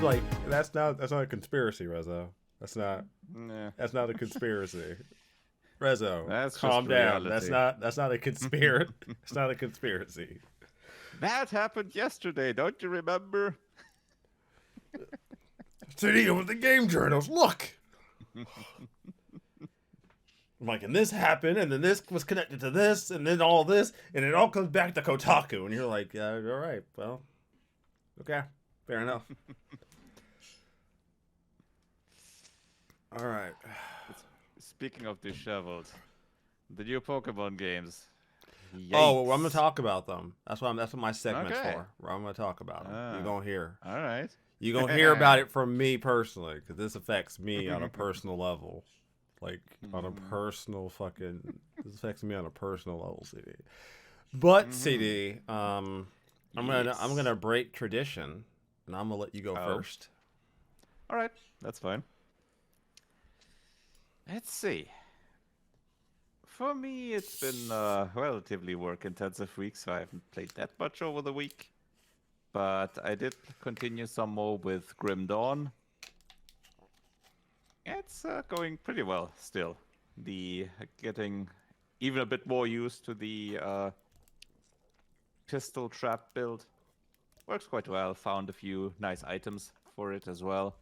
like, that's not a conspiracy, Rezo. Nah, That's not a conspiracy. Rezo, that's just calm down. reality. That's not a conspiracy. It's not a conspiracy. That happened yesterday, don't you remember? CD with the game journals. Look. I'm like, and this happened, and then this was connected to this, and then all this, and it all comes back to Kotaku, and you're like, all right, well, okay, fair enough. All right. Speaking of disheveled, the new Pokemon games. Oh, well, I'm gonna Yikes. talk about them. That's what my segment's Okay. for. Where I'm gonna talk about them. You're Ah, gonna hear. all right. You're gonna hear about it from me personally, because this affects me on a personal level. Like on a personal fucking. This affects me on a personal level, CD. But CD, I'm Yes. gonna break tradition, and I'm gonna let you go Oh, first. all right. That's fine. Let's see. For me, it's been a relatively work-intensive week, so I haven't played that much over the week. But I did continue some more with Grim Dawn. It's going pretty well still. The getting even a bit more used to the pistol trap build works quite well. Found a few nice items for it as well,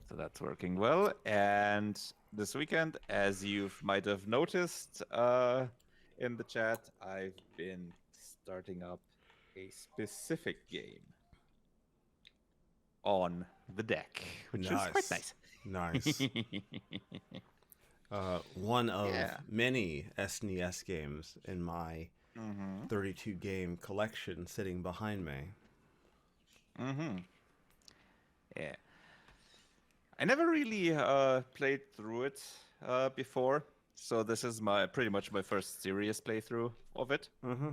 so that's working well. And this weekend, as you might have noticed in the chat, I've been starting up a specific game on the deck, which is quite Nice, nice. nice. One of Yeah. many SNES games in my Mm-hmm. 32 game collection sitting behind me. Mm-hmm. Yeah. I never really played through it before, so this is my pretty much my first serious playthrough of it, Mm-hmm.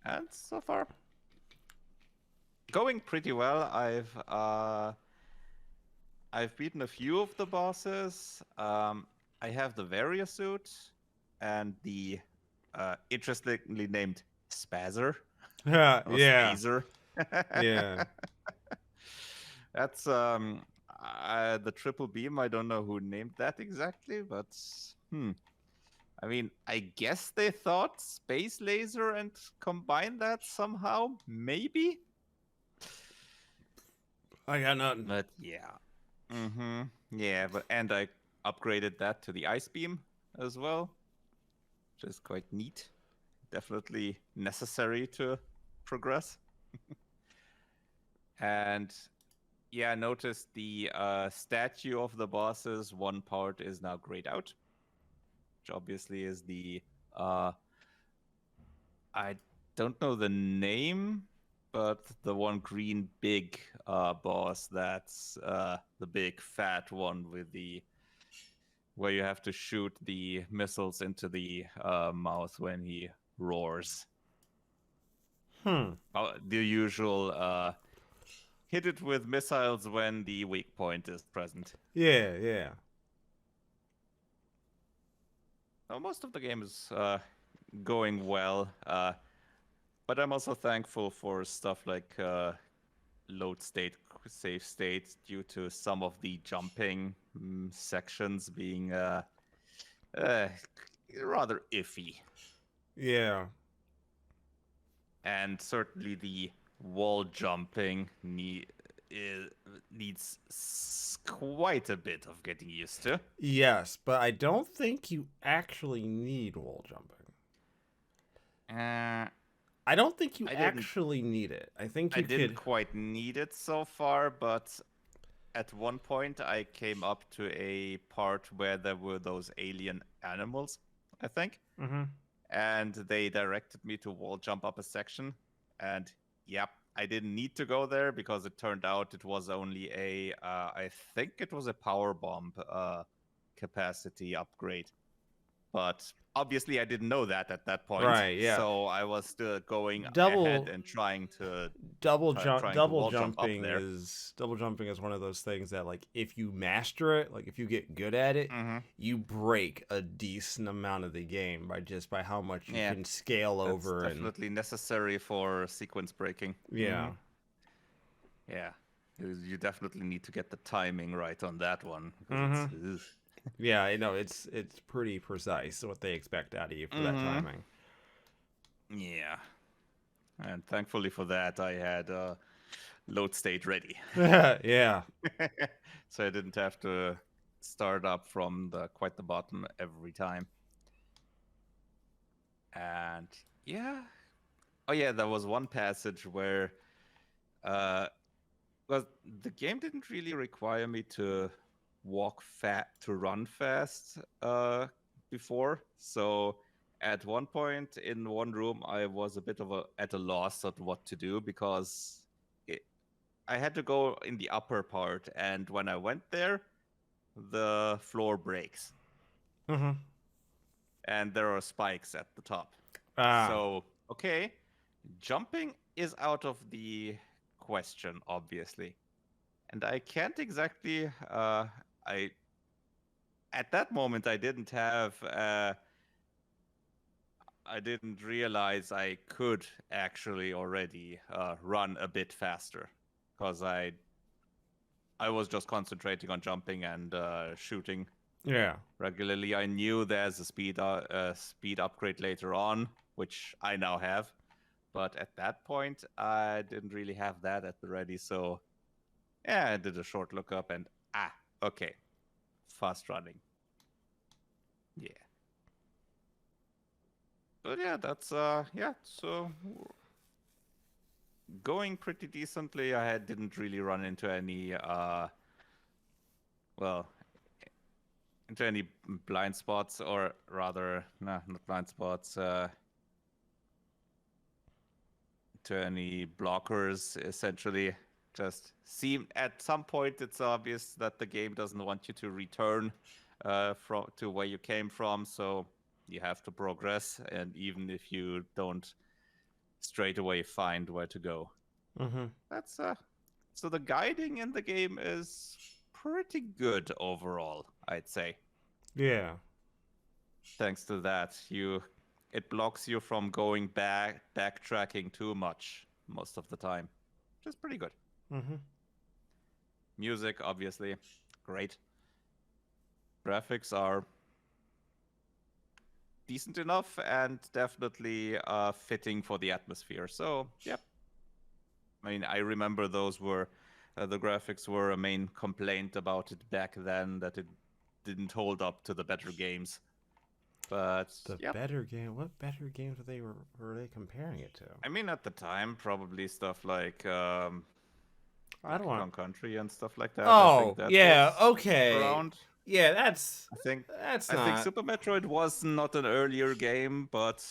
and so far going pretty well. I've beaten a few of the bosses. I have the Varia suit and the interestingly named Spazzer Yeah, or yeah, Spazer. yeah. That's the triple beam. I don't know who named that exactly, but I mean, I guess they thought space laser and combined that somehow, maybe. I got nothing. But yeah, yeah. But and I upgraded that to the ice beam as well, which is quite neat. Definitely necessary to progress. And yeah, I noticed the statue of the bosses. One part is now grayed out, which obviously is the I don't know the name, but the one green big boss. That's the big fat one with the where you have to shoot the missiles into the mouth when he roars. The usual hit it with missiles when the weak point is present. Yeah, yeah. Most of the game is going well, but I'm also thankful for stuff like load state, save state, due to some of the jumping sections being rather iffy. Yeah. And certainly the wall jumping needs quite a bit of getting used to. Yes, but I don't think you actually need wall jumping. I don't think you I didn't actually need it. I think I you didn't could. quite need it so far, but at one point I came up to a part where there were those alien animals, I think. Mm-hmm. And they directed me to wall jump up a section. And yep, I didn't need to go there because it turned out it was only I think it was a power bomb capacity upgrade. But obviously I didn't know that at that point. Right. Yeah. So I was still going Double ahead and trying to double jump wall jump up there. double jumping is one of those things that, like, if you master it, like if you get good at it, you break a decent amount of the game by how much you can scale over. That's definitely necessary for sequence breaking. Yeah. Yeah. You definitely need to get the timing right on that one because it's. Mm-hmm. Yeah, I know it's pretty precise what they expect out of you for that Mm-hmm. timing. Yeah, and thankfully for that, I had load state ready, Yeah. so I didn't have to start up from quite the bottom every time. And yeah, oh yeah, there was one passage where, well, the game didn't really require me to run fast before. So at one point in one room, I was a bit of at a loss at what to do because I had to go in the upper part, and when I went there, the floor breaks, Mm-hmm. and there are spikes at the top. Ah. So okay, jumping is out of the question, obviously. And I can't exactly. I At that moment I didn't have. I didn't realize I could actually already run a bit faster because I was just concentrating on jumping and shooting Yeah. regularly. I knew there's a speed upgrade later on, which I now have, but at that point I didn't really have that at the ready. So yeah, I did a short lookup and okay, fast running. Yeah. But yeah, that's yeah, so going pretty decently. Didn't really run into any well, into any blind spots, or rather, nah, not blind spots, to any blockers essentially. Just seem at some point it's obvious that the game doesn't want you to return from to where you came from, so you have to progress, and even if you don't straight away find where to go. Mm-hmm. That's so the guiding in the game is pretty good overall, I'd say. Yeah. Thanks to that, it blocks you from going backtracking too much most of the time. Which is pretty good. Mm-hmm. Music, obviously, great. Graphics are decent enough and definitely fitting for the atmosphere. So, yep. I mean, I remember those were the graphics were a main complaint about it back then, that it didn't hold up to the better games. But The yep. better game. What better games were they comparing it to? I mean, at the time, probably stuff like I don't Donkey want. Kong Country and stuff like that. I think Oh that yeah. was Okay. around. Yeah. I think That's I think not. Super Metroid was not an earlier game, but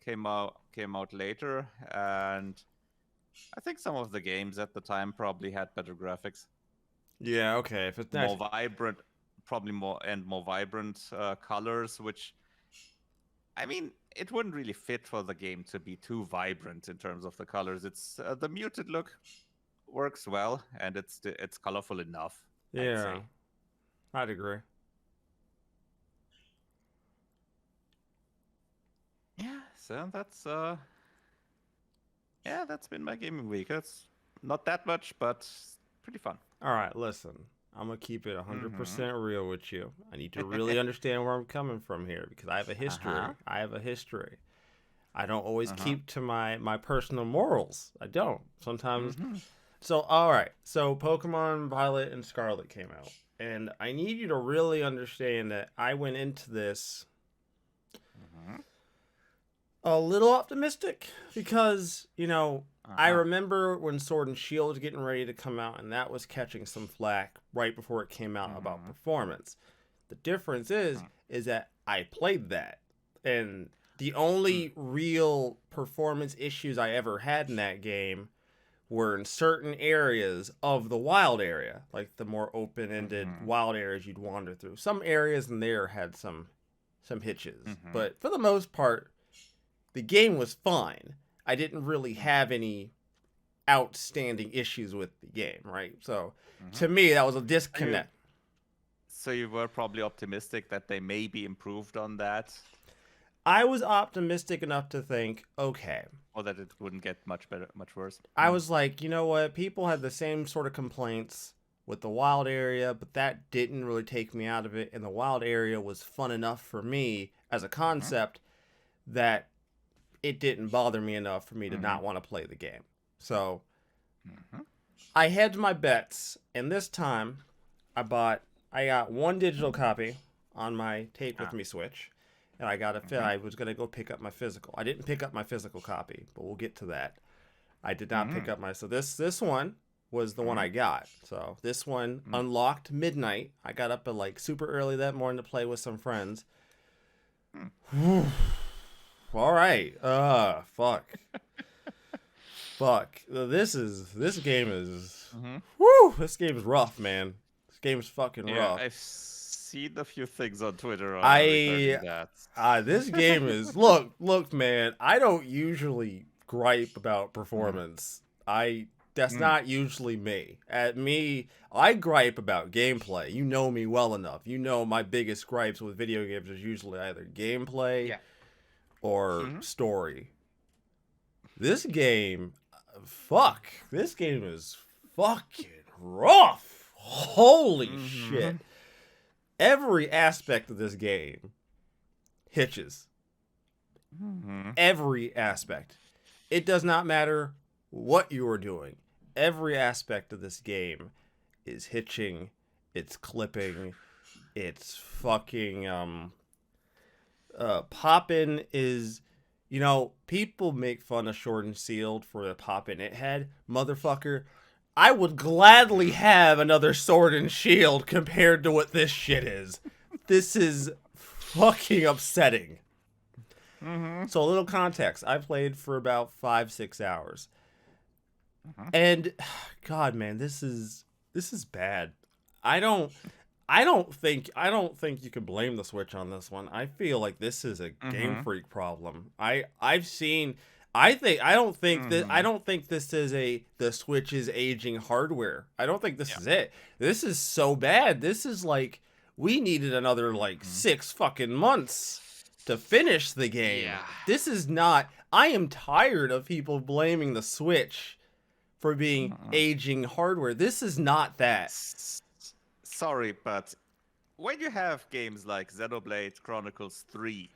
came out later, and I think some of the games at the time probably had better graphics, Yeah. Okay. If it's not. more vibrant, probably more vibrant colors. Which, I mean, it wouldn't really fit for the game to be too vibrant in terms of the colors. It's the muted look works well, and it's colorful enough, I'd Yeah. say. I'd agree. Yeah, so that's been my gaming week. It's not that much, but pretty fun. All right. Listen. I'm gonna keep it Mm-hmm. 100% real with you. I need to really understand where I'm coming from here because I have a history. Uh-huh. I have a history. I don't always Uh-huh. keep to my personal morals. I don't. Sometimes. Mm-hmm. So all right. So Pokemon Violet and Scarlet came out, and I need you to really understand that I went into this Mm-hmm. a little optimistic because I Uh-huh. remember when Sword and Shield was getting ready to come out, and that was catching some flack right before it came out about Mm-hmm. performance. The difference is that I played that, and the Mm-hmm. only real performance issues I ever had in that game were in certain areas of the wild area, like the more open-ended Mm-hmm. wild areas you'd wander through. Some areas in there had some hitches, Mm-hmm. but for the most part, the game was fine. I didn't really have any outstanding issues with the game, right? So Mm-hmm. to me, that was a So you disconnect. so you were probably optimistic that they maybe improved on that. I was optimistic enough to think, okay. Or that it wouldn't get much better, much worse. I was like, you know what? People had the same sort of complaints with the wild area, but that didn't really take me out of it. And the wild area was fun enough for me as a concept that it didn't bother me enough for me to not want to play the game. So I hedged my bets, and this time I got one digital copy on my Take With Me Switch, and I was going to go pick up my physical. I didn't pick up my physical copy, but we'll get to that. I did not pick up so this one was the one I got. So this one unlocked midnight. I got up at like super early that morning to play with some friends. All right. Fuck. Fuck. This game is this game is rough, man. This game is fucking rough. I've seen a few things on Twitter regarding that. This game is look, man. I don't usually gripe about performance. That's not usually me. I gripe about gameplay. You know me well enough. You know my biggest gripes with video games is usually either gameplay or story. This game is fucking rough. Holy shit. Every aspect of this game hitches. Every aspect. It does not matter what you are doing. Every aspect of this game is hitching. It's clipping. It's fucking poppin' is, you know, people make fun of Sword and Shield for the poppin' it had. Motherfucker, I would gladly have another Sword and Shield compared to what this shit is. This is fucking upsetting. So a little context. I played for about 5-6 hours. And God, man, this is bad. I don't think you can blame the Switch on this one. I feel like this is a Game Freak problem. I don't think this is the Switch's aging hardware. I don't think this is it. This is so bad. This is like we needed another 6 fucking months to finish the game. Yeah. This is not. I am tired of people blaming the Switch for being aging hardware. This is not that. Sorry, but when you have games like Xenoblade Chronicles 3,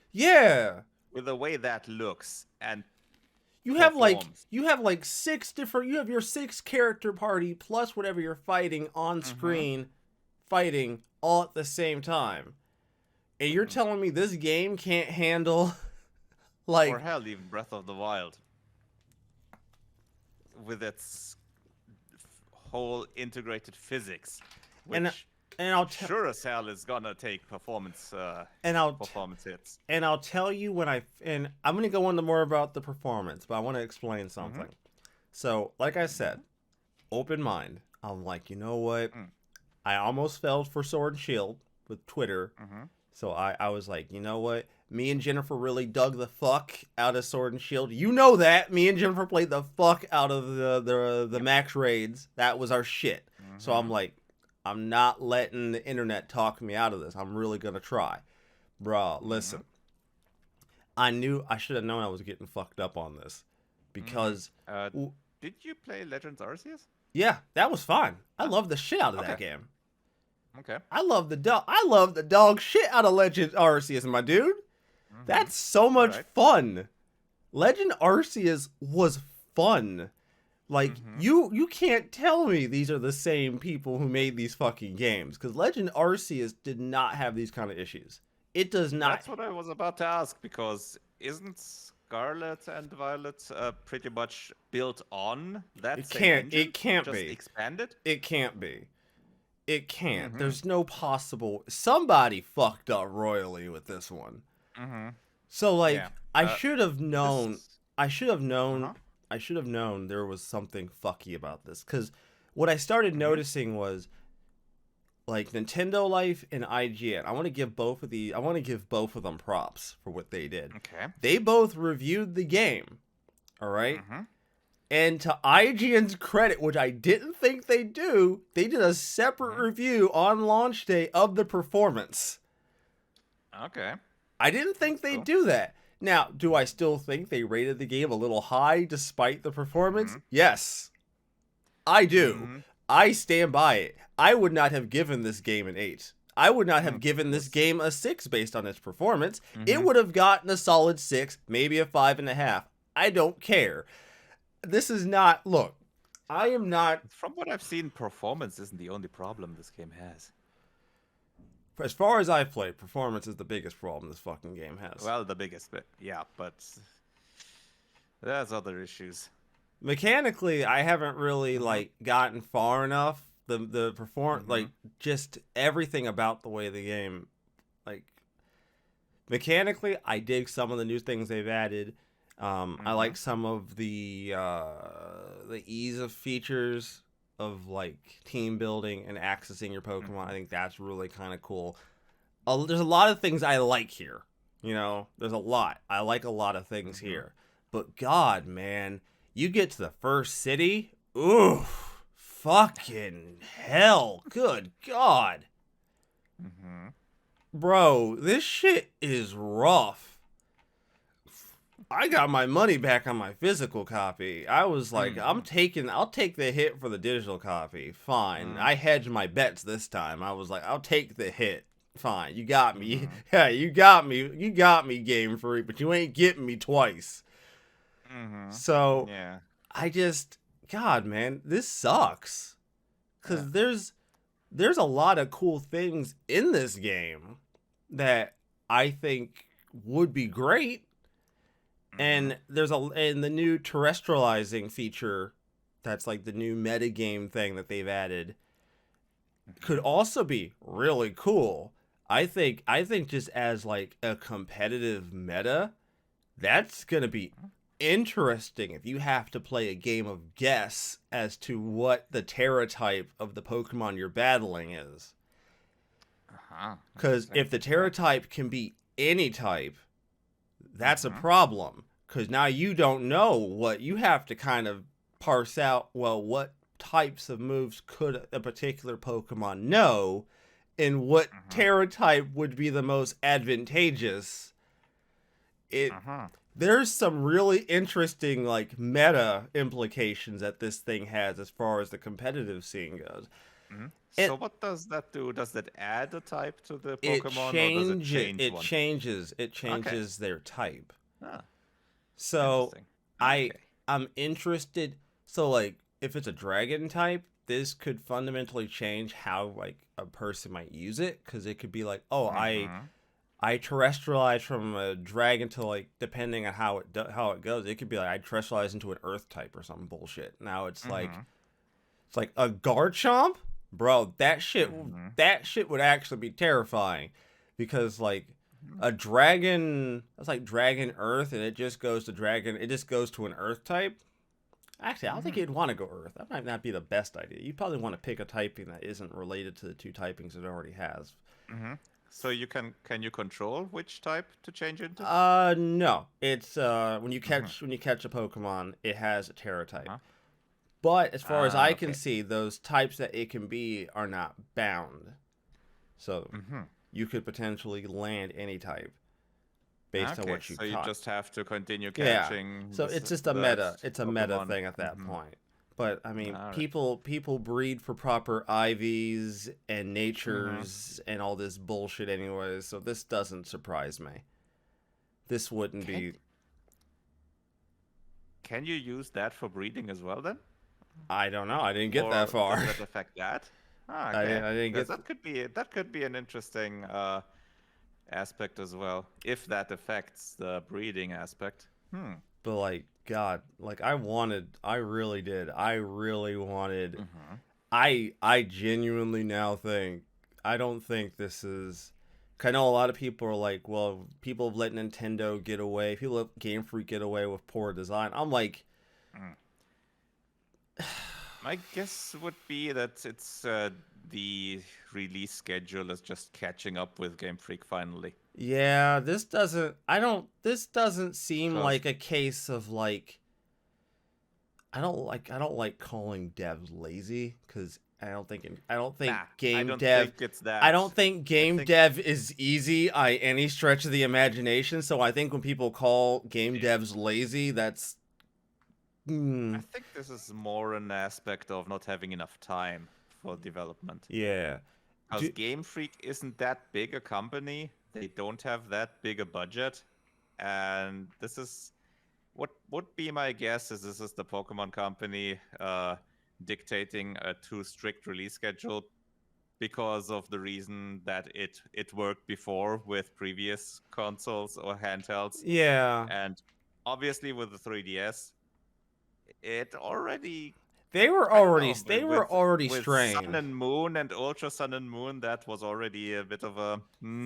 with the way that looks and you have like 6 different. You have your 6 character party plus whatever you're fighting on screen, fighting all at the same time, and you're telling me this game can't handle or hell, even Breath of the Wild with its whole integrated physics, which sure as hell is gonna take performance hits. And I'll tell you I'm gonna go into more about the performance, but I want to explain something. So, like I said, open mind. I'm like, you know what? I almost fell for Sword and Shield with Twitter. So I was like, you know what? Me and Jennifer really dug the fuck out of Sword and Shield. You know that. Me and Jennifer played the fuck out of the max raids. That was our shit. So I'm like, I'm not letting the internet talk me out of this. I'm really going to try. Bruh, listen. I should have known I was getting fucked up on this. Because... did you play Legends Arceus? Yeah, that was fine. I love the shit out of that game. Okay. I love the dog shit out of Legend Arceus, my dude. That's so much fun. Legend Arceus was fun. Like, you can't tell me these are the same people who made these fucking games. Because Legend Arceus did not have these kind of issues. It does not. That's what I was about to ask, because isn't Scarlet and Violet pretty much built on that It can't just be. Expanded? It can't be. It can't. There's no possible... Somebody fucked up royally with this one. So, like, I should have known... I should have known there was something fucky about this. Because what I started noticing was, like, Nintendo Life and IGN. I want to give both of them props for what they did. Okay. They both reviewed the game. All right? And to IGN's credit, which I didn't think they'd do, they did a separate review on launch day of the performance. Okay. I didn't think they'd do that. Now, do I still think they rated the game a little high despite the performance? Mm-hmm. Yes, I do. Mm-hmm. I stand by it. I would not have given this game an 8. I would not have Mm, given this yes. game a 6 based on its performance. It Mm-hmm. would have gotten a solid 6, maybe a 5.5. I don't care. This is not. Look, I am not. From what I've seen, performance isn't the only problem this game has. As far as I've played, performance is the biggest problem this fucking game has. Well, the biggest bit, yeah, but there's other issues. Mechanically, I haven't really like gotten far enough. The perform like just everything about the way the game, like mechanically, I dig some of the new things they've added. I like some of the ease of features of like team building and accessing your Pokemon. I think that's really kind of cool. There's a lot of things I like here. You know, there's a lot. I like a lot of things here. But God, man, you get to the first city, oof, fucking hell, good God. Bro, this shit is rough. I got my money back on my physical copy. I was like, I'll take the hit for the digital copy. Fine. I hedged my bets this time. I was like, I'll take the hit. Fine. You got me. Yeah, you got me. You got me, Game Freak, but you ain't getting me twice. So, Yeah. God, man, this sucks. Because there's a lot of cool things in this game that I think would be great. And and the new terrestrializing feature, that's like the new metagame thing that they've added, could also be really cool. I think just as like a competitive meta, that's gonna be interesting if you have to play a game of guess as to what the Terra type of the Pokemon you're battling is. Because if the Terra type can be any type, that's a problem. Because now you don't know what you have to kind of parse out. Well, what types of moves could a particular Pokemon know, and what Terra type would be the most advantageous? There's some really interesting like meta implications that this thing has as far as the competitive scene goes. So what does that do? Does that add a type to the Pokemon, or does it change it one? It changes their type. Ah, So interesting. I'm interested. So like if it's a dragon type, this could fundamentally change how like a person might use it, because it could be like, oh, I terrestrialize from a dragon to like, depending on how it goes, it could be like I terrestrialize into an earth type or some bullshit. Now it's like a Garchomp, bro. That shit would actually be terrifying, because like a dragon, that's like dragon earth, and it just goes to an earth type. Actually, I don't think you'd want to go earth. That might not be the best idea. You probably want to pick a typing that isn't related to the two typings it already has. So you can you control which type to change into? No. It's when you catch a Pokemon, it has a Terra type. But as far as I can see, those types that it can be are not bound. So you could potentially land any type based on what you so caught. You just have to continue catching. So it's just a meta. It's a meta thing at that point. But I mean, people breed for proper IVs and natures and all this bullshit anyways. So this doesn't surprise me. This wouldn't be. Can you use that for breeding as well then? I don't know. I didn't get that far. Does that affect that? Okay. I didn't get. That could be an interesting aspect as well, if that affects the breeding aspect. But like, God, like I really did. I really wanted. I genuinely now think, I don't think this is. I know a lot of people are like, well, people have let Nintendo get away. People let Game Freak get away with poor design. I'm like. My guess would be that it's the release schedule is just catching up with Game Freak finally. Yeah, this doesn't seem like a case of like, I don't like calling devs lazy, because I don't think Nah, I game don't dev. think it's I that. don't think I game think dev is easy by any stretch of the imagination. So I think when people call game yeah, devs lazy, that's I mm, think this is more an aspect of not having enough time for development. yeah. Because Do, Game Freak isn't that big a company. They don't have that big a budget. And this is what would be my guess is this is the Pokemon company dictating a too strict release schedule because of the reason that it worked before with previous consoles or handhelds. yeah. And obviously with the 3DS, it already I don't know They were already with Sun strained. and Moon and Ultra Sun and Moon, that was already a bit of a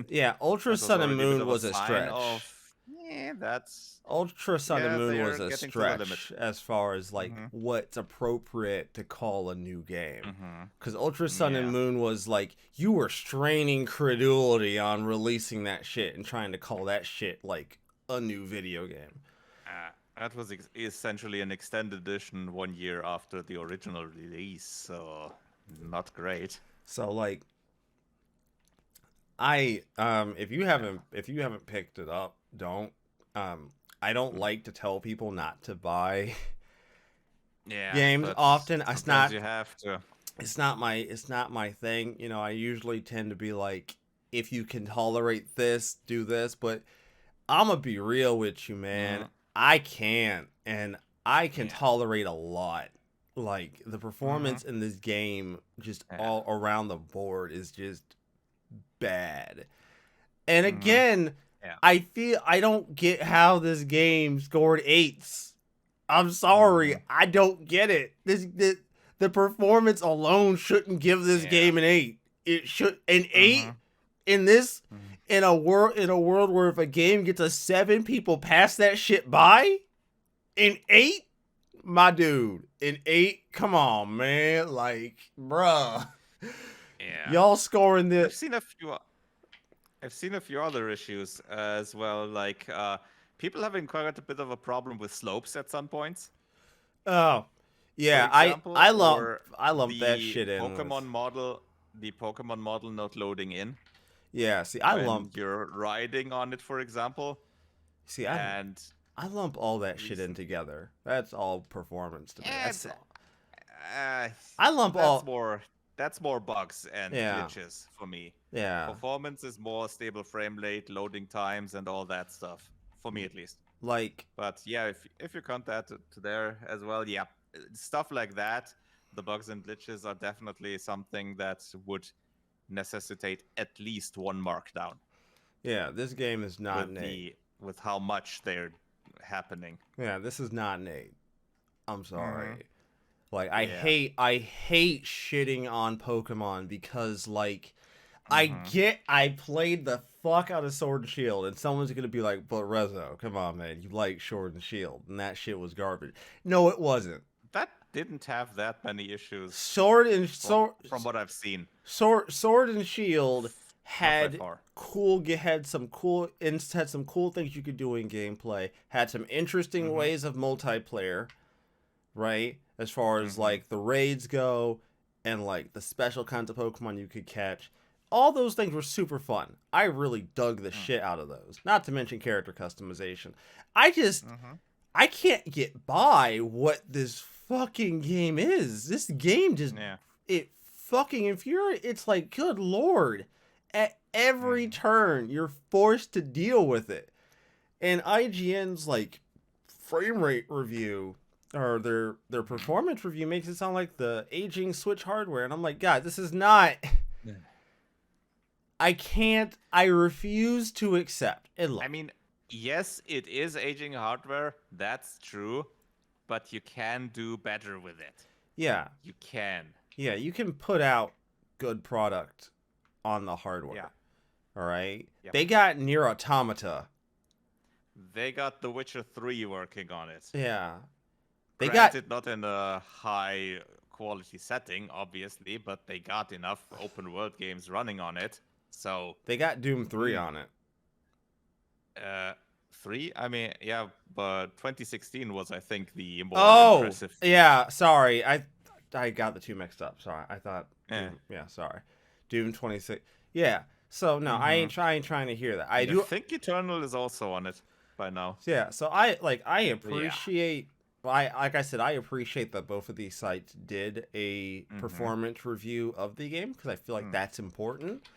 Yeah, Ultra that was Sun and already a bit Moon of a was a sign of stretch. yeah, that's Ultra Sun and yeah, Moon was they're a getting to the limit. stretch as far as like Mm-hmm. what's appropriate to call a new game. Mm-hmm. Because Ultra Sun and Yeah. Moon was like, you were straining credulity on releasing that shit and trying to call that shit like a new video game. That was essentially an extended edition 1 year after the original release, so not great. So like, if you haven't picked it up, don't. I don't like to tell people not to buy Yeah, games but often. sometimes you have to. It's not my thing. You know, I usually tend to be like, if you can tolerate this, do this. But I'm gonna be real with you, man. Mm, I can't, and I can yeah. tolerate a lot. Like the Mm-hmm. performance in this game, just Yeah. all around the board, is just bad. And Mm-hmm. again, Yeah. I don't get how this game scored eights. I'm sorry, Mm-hmm. I don't get it. The performance alone shouldn't give this Yeah. game an 8. It should an Mm-hmm. 8 in this Mm-hmm. in a world where if a game gets a 7, people pass that shit by. An 8, my dude, an 8. Come on, man, like, bruh, Yeah. y'all scoring I've this. seen a few. I've seen a few other issues as well, like people having quite a bit of a problem with slopes at some points, Oh, for yeah, example, or I lump that the shit in with. Pokemon model not loading in Yeah, see, when you're riding on it, for example, see, and I lump all that shit in recent. together. That's all performance to me. And uh, I lump that's all. more bugs and Yeah, glitches for me. yeah. Performance is more stable frame rate, loading times, and all that stuff for me at least. Like, But yeah, if you count that to there as well, yeah, stuff like that, the bugs and glitches are definitely something that would necessitate at least one markdown yeah, this game is not an with 8. with how much they're happening. Yeah, this is not an 8. I'm Mm-hmm. sorry. Like, Yeah. I hate shitting on Pokemon because, like, Mm-hmm. I played the fuck out of Sword and Shield, and someone's gonna be like, but Rezo, come on, man, you like Sword and Shield, and that shit was garbage. No, it wasn't. That didn't have that many issues Sword and from what I've seen. Sword and Shield Not by had far. had some cool had some cool things you could do in gameplay. Had some interesting Mm-hmm. ways of multiplayer, right? As far as Mm-hmm. like the raids go and like the special kinds of Pokemon you could catch. All those things were super fun. I really dug the shit out of those. Not to mention character customization. I just Mm-hmm. I can't get by what this fucking game is. This game just Yeah. it fucking infuriates. It's like, good lord. At every Mm-hmm. turn, you're forced to deal with it. And IGN's like frame rate review or their Mm-hmm. performance review makes it sound like the aging Switch hardware, and I'm like, God, this is not. Yeah. I can't. I refuse to accept. And look, I mean, yes, it is aging hardware. That's true, but you can do better with it. yeah, You can. yeah, you can put out good product on the hardware. Yeah. All right. Yep. They got Near Automata. They got The Witcher 3 working on it. Yeah. They Granted, not in a high quality setting, obviously, but they got enough open world games running on it. So, got Doom 3 on it. 3? I mean, yeah, but 2016 was, I think, the more impressive. Yeah, sorry. I got the two mixed up. Sorry, I thought. Eh. Yeah, sorry. Doom 26. Yeah. So no, I ain't trying to hear that. I think Eternal is also on it by now. Yeah. So I Yeah. appreciate. Well, like I said, I appreciate that both of these sites did a performance review of the game because I feel like that's important.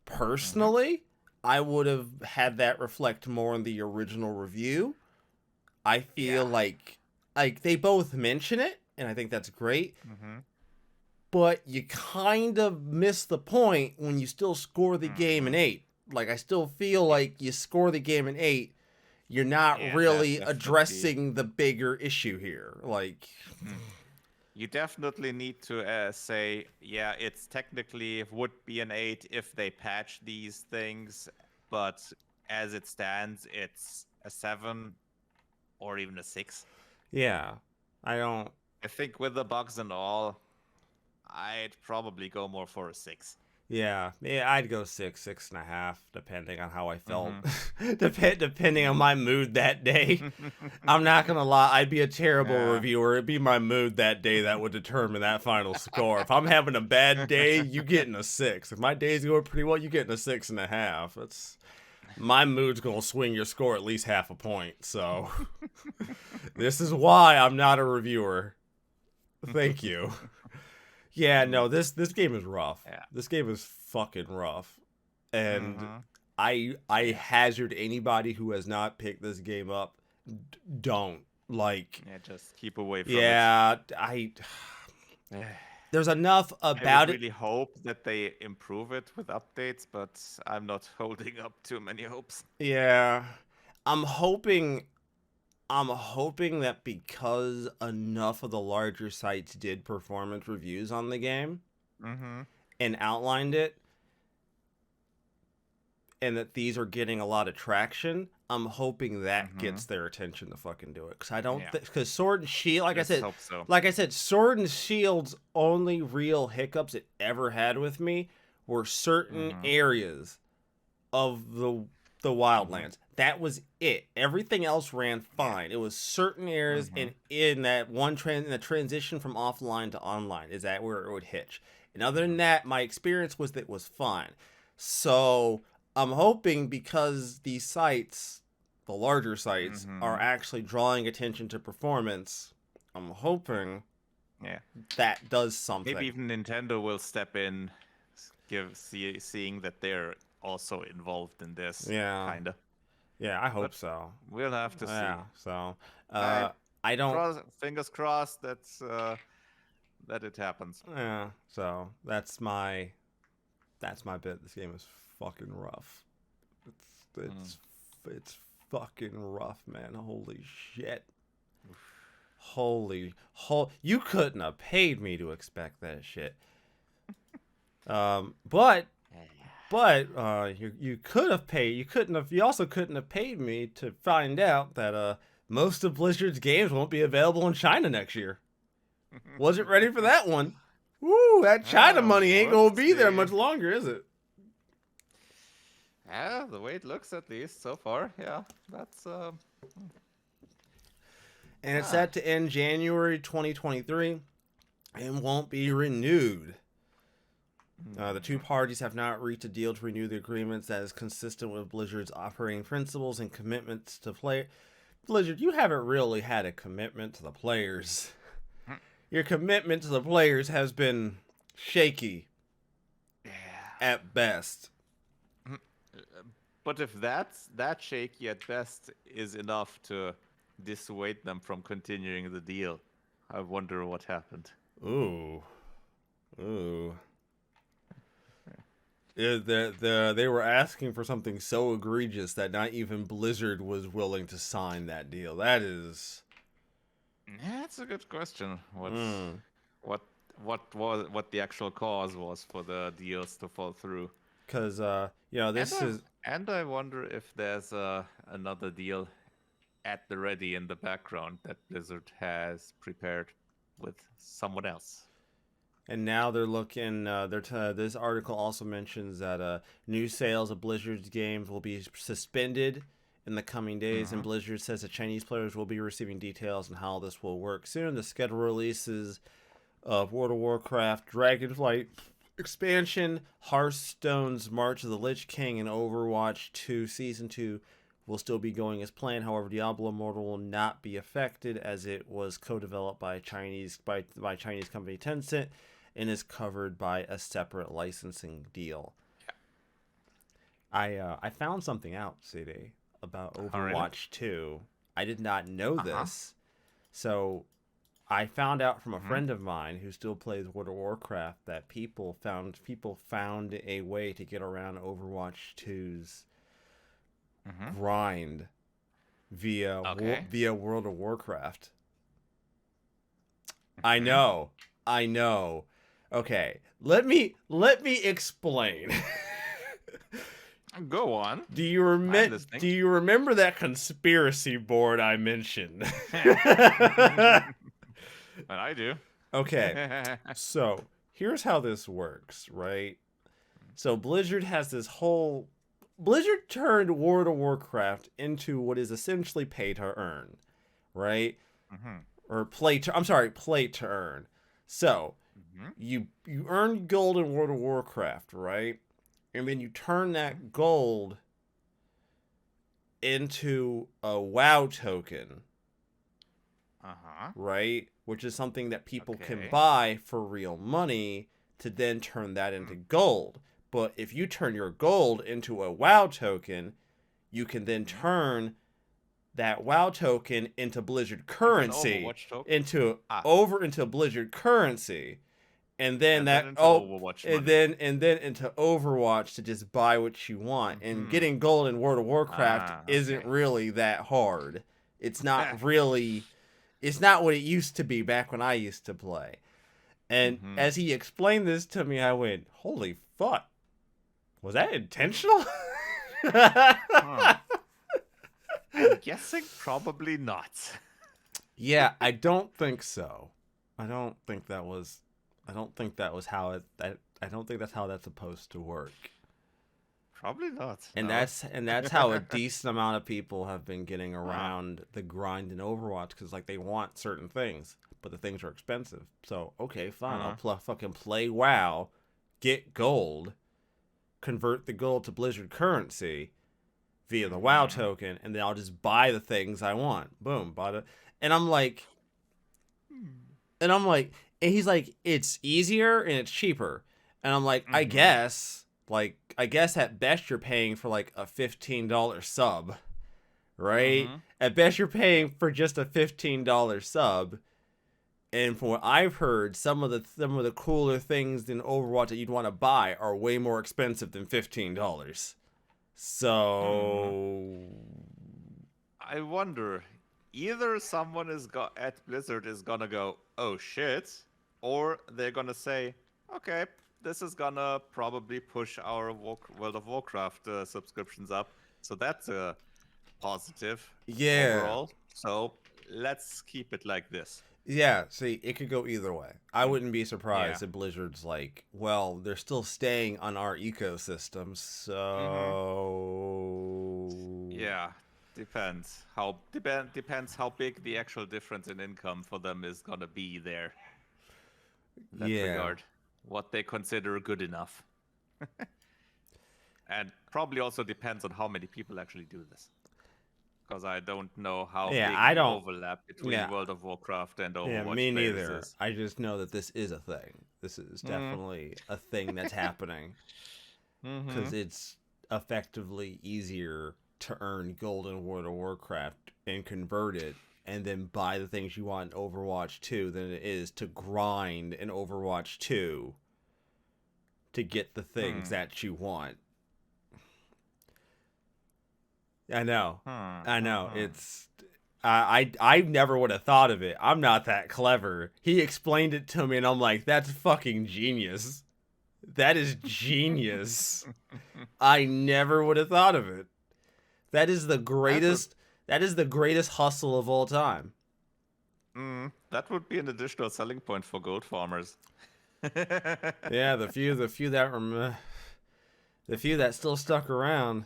Personally, I would have had that reflect more on the original review. I feel like they both mention it, and I think that's great. But you kind of miss the point when you still score the game an 8. Like, I still feel like you score the game an 8, you're not really addressing the bigger issue here. Like, you definitely need to say, yeah, it's technically would be an 8 if they patch these things, but as it stands, it's a 7 or even a 6. Yeah, I think with the bugs and all, I'd probably go more for a 6. Yeah, I'd go 6.5, depending on how I felt. Depending on my mood that day. I'm not gonna lie, I'd be a terrible reviewer. It'd be my mood that day that would determine that final score. If I'm having a bad day, you getting a 6. If my day's going pretty well, you getting a 6.5. That's my mood's gonna swing your score at least half a point. So this is why I'm not a reviewer. Thank you. Yeah, no, this game is rough. Yeah. This game is fucking rough. And I hazard anybody who has not picked this game up, don't. Like, yeah, just keep away from it. There's enough about I really hope that they improve it with updates, but I'm not holding up too many hopes. Yeah. I'm hoping that because enough of the larger sites did performance reviews on the game and outlined it, and that these are getting a lot of traction, I'm hoping that gets their attention to fucking do it. Because I don't because Sword and Shield, like I said, Sword and Shield's only real hiccups it ever had with me were certain areas of the Wildlands. That was it. Everything else ran fine. It was certain areas in that one in the transition from offline to online is that where it would hitch. And other than that, my experience was that it was fine. So I'm hoping because these sites, the larger sites, are actually drawing attention to performance, I'm hoping that does something. Maybe even Nintendo will step in, seeing that they're also involved in this. Kinda. Yeah, I hope so. We'll have to see. Yeah, so I don't. Fingers crossed that it happens. Yeah, so that's my bit. This game is fucking rough. It's fucking rough, man. Holy shit. You couldn't have paid me to expect that shit. But you could have paid. You also couldn't have paid me to find out that most of Blizzard's games won't be available in China next year. Wasn't ready for that one. Woo, that China money ain't gonna be there much longer, is it? Yeah, the way it looks, at least so far. Yeah, that's. And it's set to end January 2023, and won't be renewed. The two parties have not reached a deal to renew the agreements that is consistent with Blizzard's operating principles and commitments to play. Blizzard, you haven't really had a commitment to the players. Your commitment to the players has been shaky at best. But if that's that shaky at best is enough to dissuade them from continuing the deal, I wonder what happened. Ooh. They were asking for something so egregious that not even Blizzard was willing to sign that deal. That is. Yeah, that's a good question. What the actual cause was for the deals to fall through? Because and I wonder if there's another deal at the ready in the background that Blizzard has prepared with someone else. And now they're looking. This article also mentions that new sales of Blizzard's games will be suspended in the coming days, and Blizzard says that Chinese players will be receiving details on how this will work soon. The scheduled releases of World of Warcraft Dragonflight expansion, Hearthstone's March of the Lich King, and Overwatch 2 Season 2 will still be going as planned. However, Diablo Immortal will not be affected as it was co-developed by Chinese company Tencent and is covered by a separate licensing deal. I found something out, CD, about Overwatch 2. I did not know this. So I found out from a friend of mine who still plays World of Warcraft that people found a way to get around Overwatch 2's grind via World of Warcraft. I know. Okay, let me explain. Go on. Do you remember that conspiracy board I mentioned? But I do. Okay. So, here's how this works, right? So, Blizzard turned World of Warcraft into what is essentially pay to earn, right? Or play to earn. So, you earn gold in World of Warcraft, right? And then you turn that gold into a WoW token. Right? Which is something that people can buy for real money to then turn that into gold. But if you turn your gold into a WoW token, you can then turn that WoW token into Blizzard currency, into Blizzard currency, and then into Overwatch to just buy what you want. And getting gold in World of Warcraft isn't really that hard. It's not really. It's not what it used to be back when I used to play. And as he explained this to me, I went, holy fuck. Was that intentional? I'm guessing probably not. Yeah, I don't think so. I don't think that's how that's supposed to work. Probably not. And that's how a decent amount of people have been getting around the grind in Overwatch, because like they want certain things, but the things are expensive. So okay, fine, I'll fucking play WoW, get gold, convert the gold to Blizzard currency via the WoW token, and then I'll just buy the things I want. Boom, bought it. And I'm like, and he's like, it's easier and it's cheaper. And I'm like, I guess at best you're paying for like a $15 sub, right? At best you're paying for just a $15 sub. And from what I've heard, some of the cooler things in Overwatch that you'd want to buy are way more expensive than $15. So I wonder, either someone at Blizzard is gonna go, oh shit, or they're gonna say, okay, this is gonna probably push our World of Warcraft subscriptions up. So that's a positive overall. So let's keep it like this. Yeah, see, it could go either way. I wouldn't be surprised if Blizzard's like, well, they're still staying on our ecosystem, so... Yeah, depends how big the actual difference in income for them is gonna be there. In that regard. What they consider good enough. And probably also depends on how many people actually do this. Because I don't know how big the overlap between World of Warcraft and Overwatch Yeah, me neither. I just know that this is a thing. This is definitely a thing that's happening. Because it's effectively easier to earn gold in World of Warcraft and convert it and then buy the things you want in Overwatch 2 than it is to grind in Overwatch 2 to get the things that you want. I know. It's I never would have thought of it. I'm not that clever. He explained it to me and I'm like, that's fucking genius. That is genius. I never would have thought of it. That is the greatest hustle of all time. That would be an additional selling point for gold farmers. Yeah, the few that still stuck around.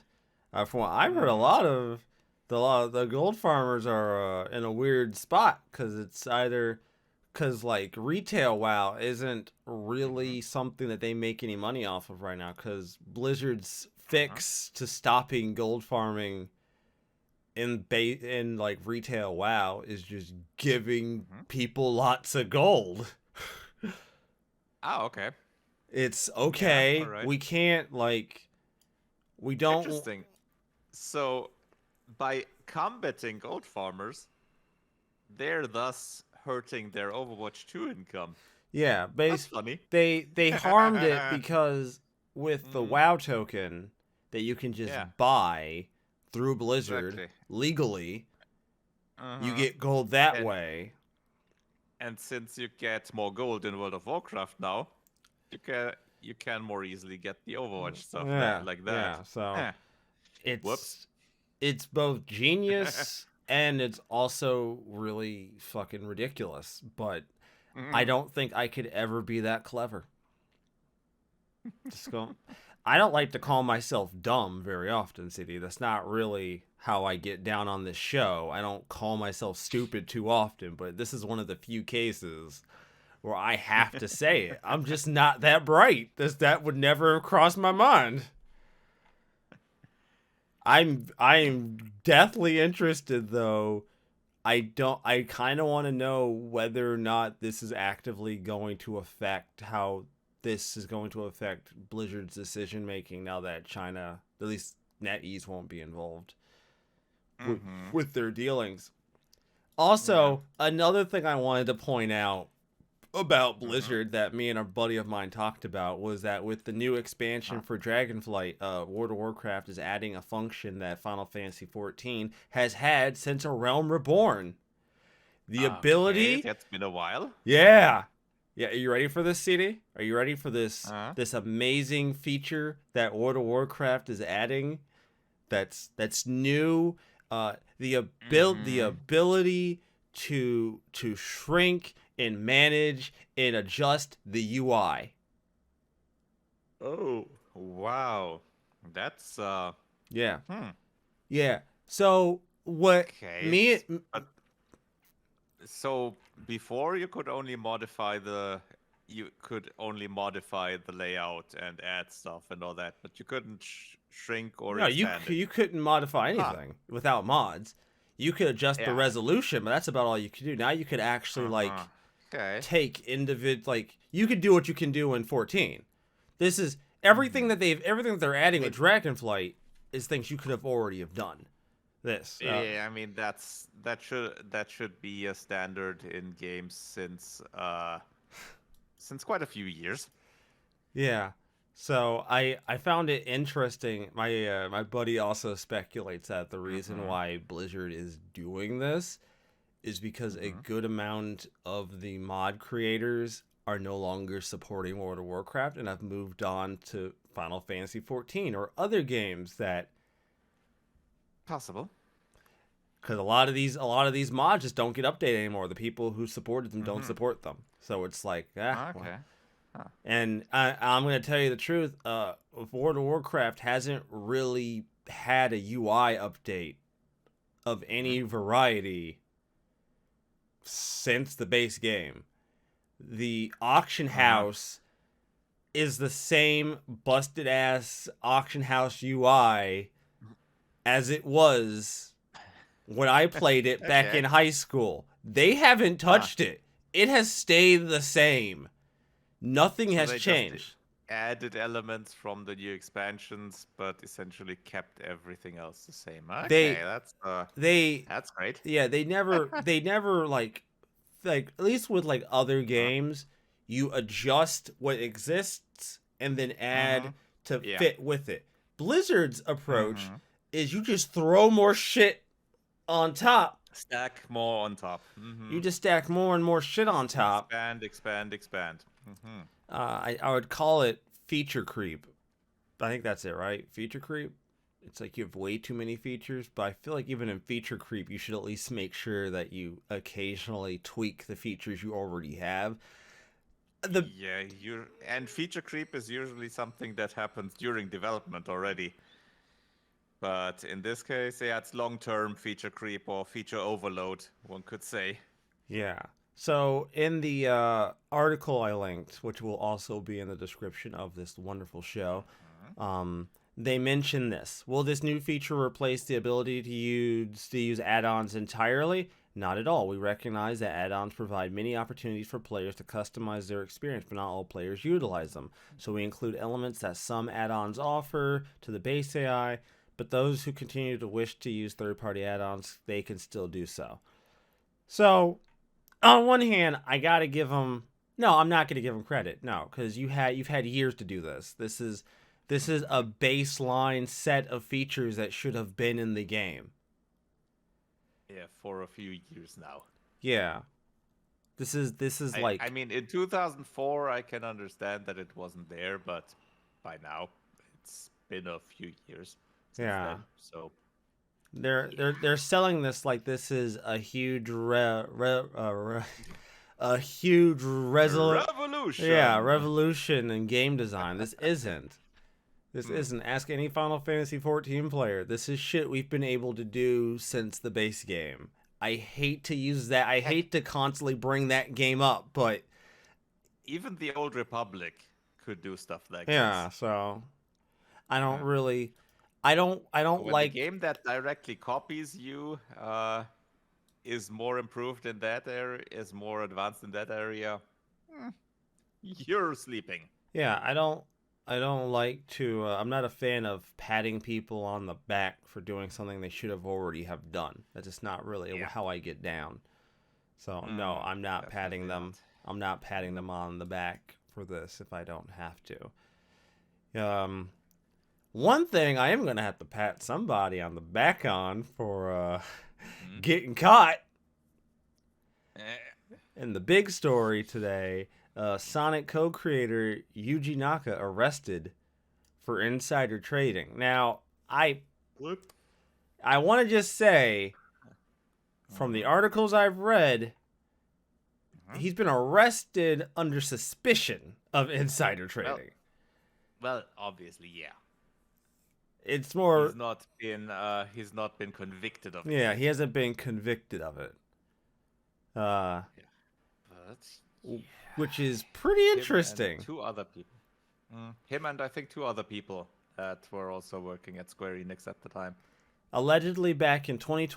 From what I've heard, a lot of the gold farmers are in a weird spot because it's either because like retail WoW isn't really something that they make any money off of right now. Because Blizzard's fix to stopping gold farming in like retail WoW is just giving people lots of gold. Oh, okay. It's Yeah, all okay. right. We can't like we don't. Interesting. So, by combating gold farmers, they're thus hurting their Overwatch 2 income. Yeah, That's funny. they harmed it because with the Mhm. WoW token that you can just Yeah, buy through Blizzard exactly. legally, you Uh-huh. get gold that And way. and since you get more gold in World of Warcraft now, you can more easily get the Overwatch stuff that Yeah, like that. yeah. So Huh. Whoops. it's both genius and it's also really fucking ridiculous. But I Mhm. don't think I could ever be that clever. Just go. I don't like to call myself dumb very often, CD. That's not really how I get down on this show. I don't call myself stupid too often, but this is one of the few cases where I have to say it. I'm just not that bright. That would never have crossed my mind. I'm deathly interested though. I kind of want to know whether or not this is actively going to affect how this is going to affect Blizzard's decision making now that China, at least NetEase, won't be involved Mhm. with their dealings. Yeah. Also, another thing I wanted to point out about Mhm. Blizzard that me and a buddy of mine talked about was that with the new expansion Huh. for Dragonflight, World of Warcraft is adding a function that Final Fantasy XIV has had since A Realm Reborn. The Okay, ability, that's been a while. yeah, yeah. Are you ready for this, CD? Are you ready for this Uh-huh. this amazing feature that World of Warcraft is adding? That's new. The Mhm. ability to shrink and manage and adjust the UI. Oh, wow. That's Yeah, hmm. yeah. So what Okay. me? But so before you could only modify the layout and add stuff and all that, but you couldn't shrink or No, expand it. you couldn't modify Huh. anything without mods. You could adjust the Yeah. resolution, but that's about all you could do. Now you could actually Uh-huh. like Okay. take individual like you could do what you can do in 14. This is everything Mhm. everything that they're adding with It, Dragonflight is things you could have already have done. This. yeah, I mean that should be a standard in games since quite a few years. Yeah. So I found it interesting. My buddy also speculates that the reason Mhm. why Blizzard is doing this is because a Mhm. good amount of the mod creators are no longer supporting World of Warcraft and have moved on to Final Fantasy 14 or other games that Possible. because a lot of these mods just don't get updated anymore. The people who supported them don't Mhm. support them. So it's like, well. Okay. Huh. And I'm gonna tell you the truth. World of Warcraft hasn't really had a UI update of Mhm. any variety since the base game. The auction Uh-huh. house is the same busted ass auction house UI as it was when I played it back Okay. in high school. They haven't Huh. touched it. It has stayed the same. Nothing So has they just changed. added elements from the new expansions, but essentially kept everything else the same. Okay, They that's they that's great. yeah, they never like at least with like other Uh, games, you adjust what exists and then add mm-hmm. to Yeah. fit with it. Blizzard's approach Mm-hmm. is you just throw more shit on top. Stack more on top. Mm-hmm. You just stack more and more shit on top. Expand, expand, expand. Mm-hmm. I would call it feature creep. I think that's it, right? Feature creep. It's like you have way too many features, but I feel like even in feature creep, you should at least make sure that you occasionally tweak the features you already have. The Yeah, and feature creep is usually something that happens during development already. But in this case, yeah, it's long-term feature creep or feature overload, one could say. Yeah. So in the article I linked, which will also be in the description of this wonderful show, they mention this. Will this new feature replace the ability to use add-ons entirely? Not at all. We recognize that add-ons provide many opportunities for players to customize their experience, but not all players utilize them. So we include elements that some add-ons offer to the base AI, but those who continue to wish to use third-party add-ons, they can still do so. So, on one hand, I gotta give them. No, I'm not gonna give them credit. No, because you've had years to do this. This is a baseline set of features that should have been in the game. Yeah, for a few years now. Yeah, this is like. I mean, in 2004, I can understand that it wasn't there, but by now, it's been a few years since Yeah. then. So They're selling this like this is a huge a huge revolution. revolution in game design. This isn't. This isn't. Ask any Final Fantasy 14 player. This is shit we've been able to do since the base game. I hate to use that. I hate to constantly bring that game up, but Even the old Republic could do stuff like yeah. this. So I don't really. I don't When like. the game that directly copies you is more improved in that area, is more advanced in that area, you're sleeping. Yeah, I don't like to I'm not a fan of patting people on the back for doing something they should have already have done. That's just not really Yeah. how I get down. So, no, I'm not patting Definitely them. I'm not patting them on the back for this if I don't have to. One thing I am going to have to pat somebody on the back on for getting caught. In the big story today, Sonic co-creator Yuji Naka arrested for insider trading. Now, I want to just say, from the articles I've read, he's been arrested under suspicion of insider trading. Well, obviously, yeah. It's more. He's not been convicted of it. Yeah, he hasn't been convicted of it. But Which is pretty interesting. Two other people. Him and I think two other people that were also working at Square Enix at the time. Allegedly, back in January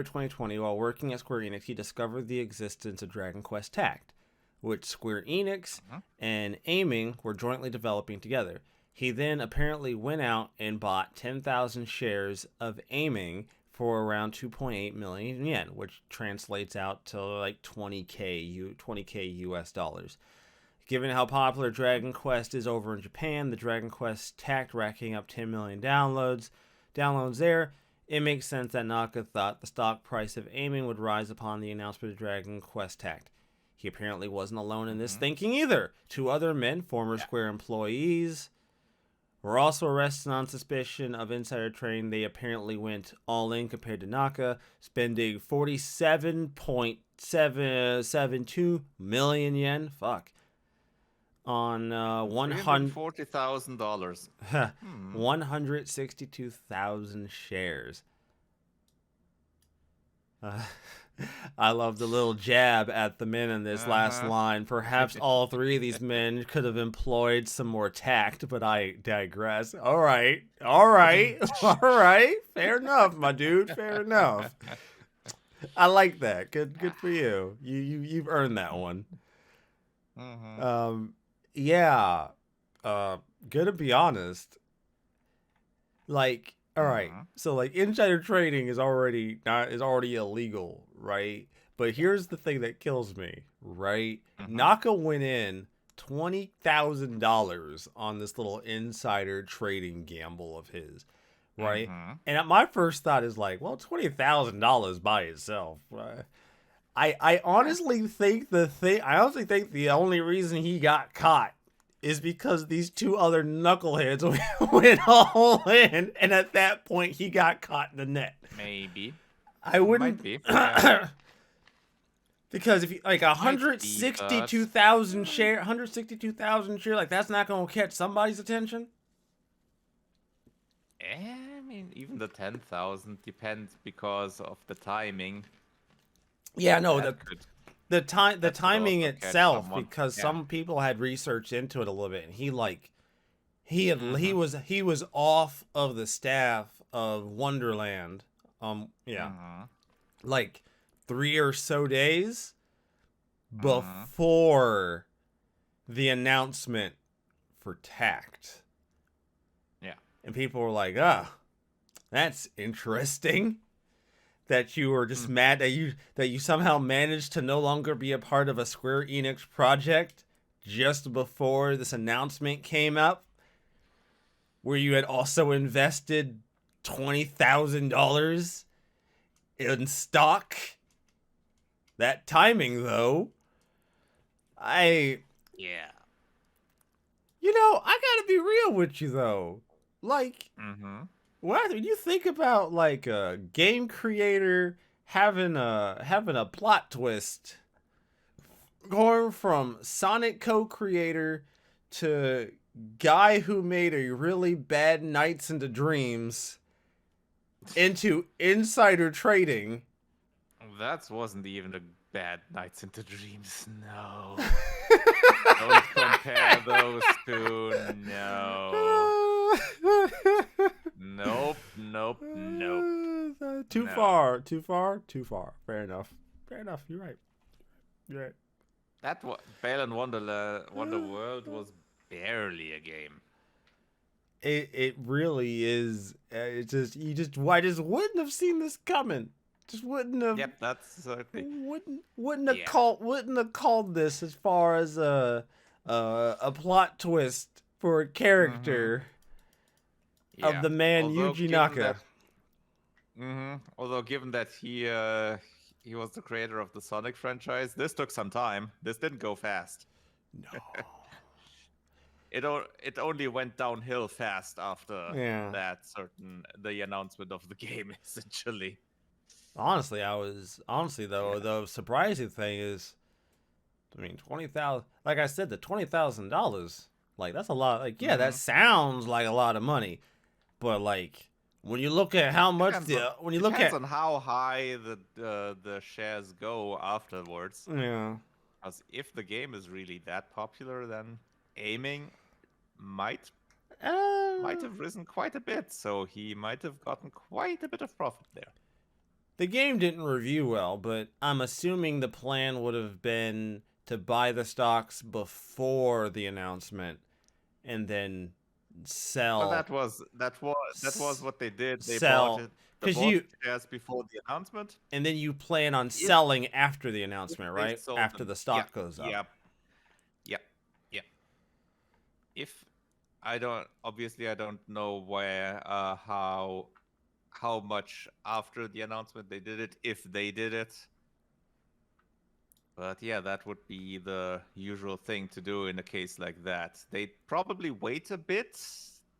2020, while working at Square Enix, he discovered the existence of Dragon Quest Tact, which Square Enix and Aiming were jointly developing together. He then apparently went out and bought 10,000 shares of Aiming for around 2.8 million yen, which translates out to like 20k US dollars. Given how popular Dragon Quest is over in Japan, the Dragon Quest Tact racking up 10 million downloads there, it makes sense that Naka thought the stock price of Aiming would rise upon the announcement of Dragon Quest Tact. He apparently wasn't alone in this thinking either. Two other men, former Square employees, were also arrested on suspicion of insider trading. They apparently went all in compared to Naka, spending 47.772 million yen. On $140,000. 162,000 shares. I love the little jab at the men in this last line. Perhaps all three of these men could have employed some more tact, but I digress. All right. Fair enough, my dude. Fair enough. I like that. Good for you. You've earned that one. Yeah. Gonna be honest. Like, all right. So like insider trading is already illegal, right? But here's the thing that kills me, right? Naka went in $20,000 on this little insider trading gamble of his, right? And my first thought is like, well, $20,000 by itself. I honestly think the only reason he got caught is because these two other knuckleheads went all in, and at that point he got caught in the net. Maybe. I wouldn't. Might be. Yeah. Because if you like 162,000 share, like that's not gonna catch somebody's attention. I mean, even the 10,000 depends because of the timing. Yeah, no, That could the timing also catch itself, someone. because Yeah. some people had researched into it a little bit, and he Mm-hmm. was off of the staff of Wonderland. Yeah, Mm-hmm. like 3 or so days Mm-hmm. before the announcement for Tact, Yeah. and people were like, "Ah, that's interesting." That you were just Mm-hmm. mad that you somehow managed to no longer be a part of a Square Enix project just before this announcement came up, where you had also invested $20,000 in stock. That timing, though, I Yeah. I gotta be real with you though. Like, Mm-hmm. when you think about like a game creator having a plot twist, going from Sonic co-creator to guy who made a really bad Nights into Dreams into insider trading. That wasn't even a bad Nights into Dreams. No. Don't compare those two. No. Nope. Nope. Nope. Too No. far, too far, too far. Fair enough. Fair enough. You're right. You're right. That Balan Wonderworld was barely a game. It really is. It just I just wouldn't have seen this coming. Just wouldn't have. Yep, that's certainly. Wouldn't have Yeah. called this as far as a plot twist for a Mm-hmm. character of Yeah. the man Although Yuji given Naka. that, although given that he was the creator of the Sonic franchise, this took some time. This didn't go fast. No. It only went downhill fast after Yeah. the announcement of the game essentially. Honestly, though, Yeah. the surprising thing is, I mean, 20,000. Like I said, the $20,000. Like that's a lot. Like yeah, that Mm-hmm. sounds like a lot of money, but like when you look at how much Depends on how high the shares go afterwards. yeah. Because if the game is really that popular, then aiming might Uh, have risen quite a bit. So he might have gotten quite a bit of profit there. the game didn't review well, but I'm assuming the plan would have been to buy the stocks before the announcement and then sell. Well, that was what they did. They Sell because bought you shares before the announcement. and then you plan on If selling after the if announcement, they right? sold After them, the yeah, stock goes up. yeah, yeah, yeah. If I don't, obviously, I don't know how much after the announcement they did it, if they did it. But yeah, that would be the usual thing to do in a case like that. They'd probably wait a bit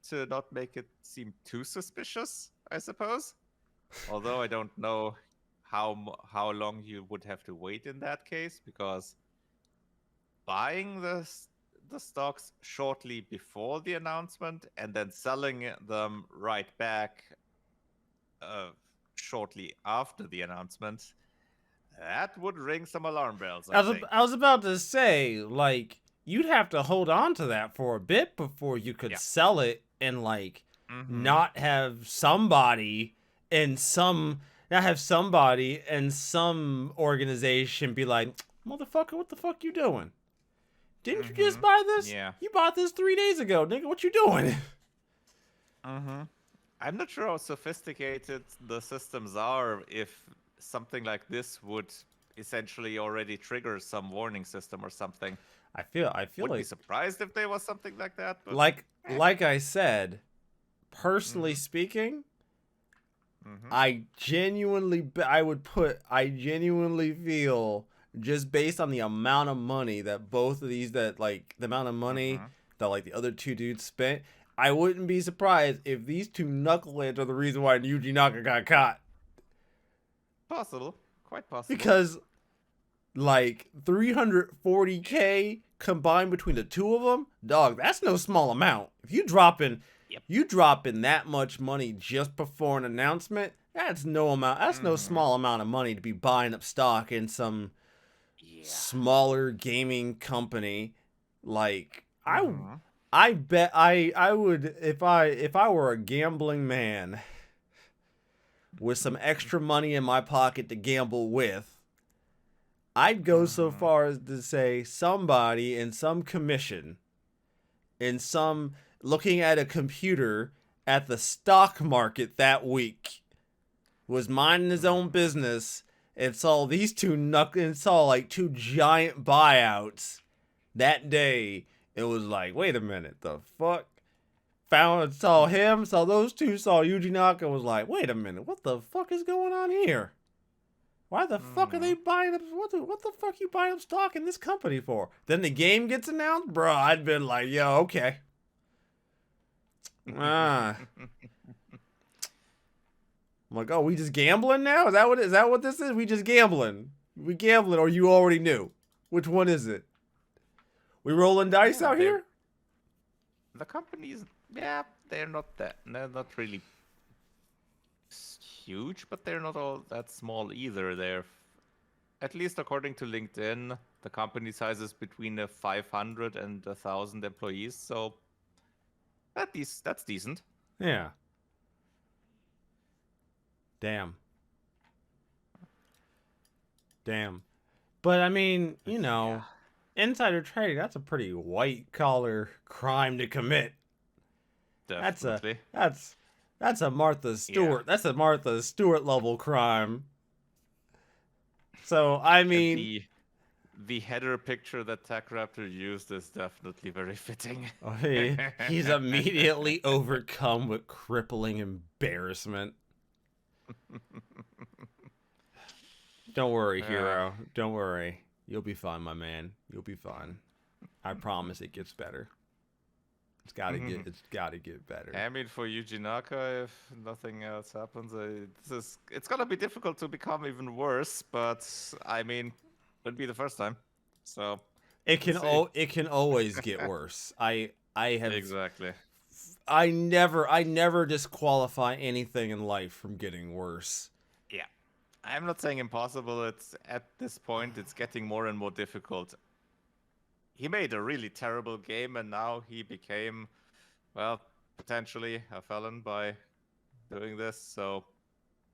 to not make it seem too suspicious, I suppose. Although I don't know how long you would have to wait in that case, because buying the stocks shortly before the announcement and then selling them right back shortly after the announcement, that would ring some alarm bells, I think. I was about to say, like, you'd have to hold on to that for a bit before you could Yeah. sell it and like Mm-hmm. not have somebody in some organization be like, motherfucker, what the fuck you doing? Didn't you just buy this? Yeah. You bought this 3 days ago, nigga. What you doing? Mm-hmm. I'm not sure how sophisticated the systems are if something like this would essentially already trigger some warning system or something. I feel Would be like surprised if there was something like that. But like I said, personally speaking, mm-hmm. I genuinely feel, just based on the amount of money that both of these the amount of money that like the other two dudes spent, I wouldn't be surprised if these two knuckleheads are the reason why Yuji Naka got caught. Possible. Quite possible. Because like 340K combined between the two of them, dog, that's no small amount. If you dropping Yep. You dropping that much money just before an announcement? That's no amount. That's no small amount of money to be buying up stock in some Yeah. smaller gaming company. Like Mm-hmm. I bet I would if I were a gambling man with some extra money in my pocket to gamble with. I'd go so far as to say somebody in some commission, in some looking at a computer at the stock market that week, was minding his own business and saw these and saw like two giant buyouts that day. It was like, wait a minute, the fuck? Saw him, saw those two, saw Yuji Naka, was like, wait a minute, what the fuck is going on here? Why the fuck are they buying up? What the fuck you buying up stock in this company for? Then the game gets announced, bro. I'd been like, yo, okay. I'm like, oh, we just gambling now? Is that what this is? We just gambling? We gambling, or you already knew? Which one is it? We rolling dice out here? The companies, yeah, they're not really huge, but they're not all that small either. They're, at least according to LinkedIn, the company size is between 500 and 1,000 employees. So that's decent. Yeah. Damn. But I mean, you know, insider trading, that's a pretty white collar crime to commit. Definitely. That's a Martha Stewart. Yeah. That's a Martha Stewart level crime. So I mean, the header picture that Tech Raptor used is definitely very fitting. He's immediately overcome with crippling embarrassment. Don't worry, hero. Don't worry. You'll be fine, my man. You'll be fine. I promise it gets better. It's gotta get better. I mean, for Yuji Naka, if nothing else happens, it's gonna be difficult to become even worse. But I mean, it'd be the first time, so it can always get worse. I have exactly. I never disqualify anything in life from getting worse. Yeah, I'm not saying impossible. It's at this point, it's getting more and more difficult. He made a really terrible game, and now he became, well, potentially a felon by doing this. So,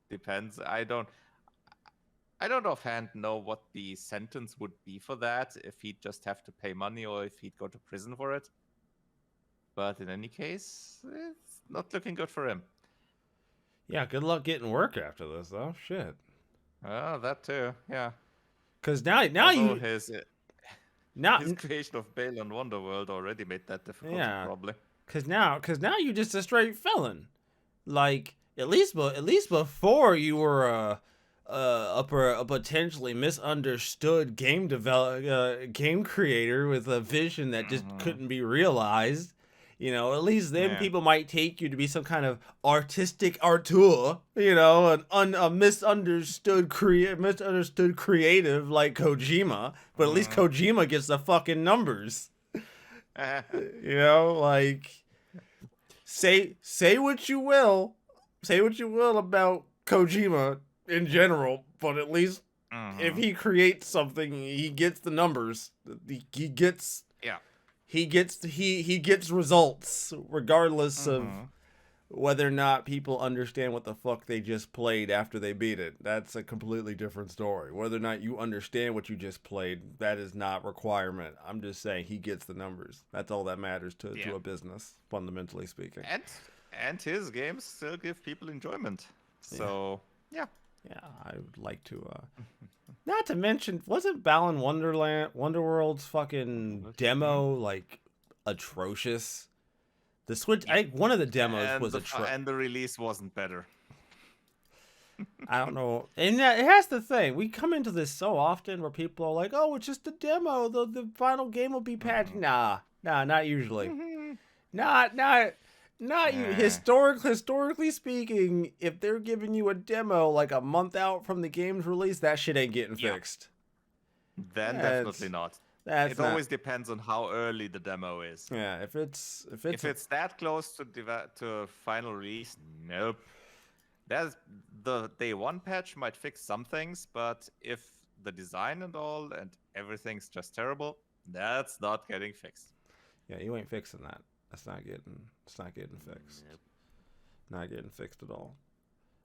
depends. I don't offhand know what the sentence would be for that, if he'd just have to pay money or if he'd go to prison for it. But in any case, it's not looking good for him. Yeah, good luck getting work after this, though. Shit. Oh, that too. Yeah. Because now his creation of Bale and Wonderworld already made that difficult, probably. Because now you're just a straight felon. Like, at least before you were a potentially misunderstood game creator with a vision that just couldn't be realized. You know, at least then people might take you to be some kind of artistic auteur, you know, a misunderstood creative like Kojima. But at least Kojima gets the fucking numbers. You know, like, say what you will about Kojima in general, but at least if he creates something, he gets the numbers. He gets results regardless of whether or not people understand what the fuck they just played after they beat it. That's a completely different story. Whether or not you understand what you just played, that is not requirement. I'm just saying he gets the numbers. That's all that matters to a business, fundamentally speaking. And his games still give people enjoyment. So, yeah. Yeah, I would like to not to mention, wasn't Balan Wonderworld's fucking demo like atrocious? The Switch, I think one of the demos was atrocious, and the release wasn't better. I don't know, and here's the thing: we come into this so often where people are like, "Oh, it's just a demo. The final game will be patched." Nah, not usually. Not you. Historically speaking, if they're giving you a demo like a month out from the game's release, that shit ain't getting fixed. Then definitely not. It always depends on how early the demo is. Yeah, if it's that close to final release, nope. The day one patch might fix some things, but if the design and all and everything's just terrible, that's not getting fixed. Yeah, you ain't fixing that. It's not getting fixed. Nope. Not getting fixed at all.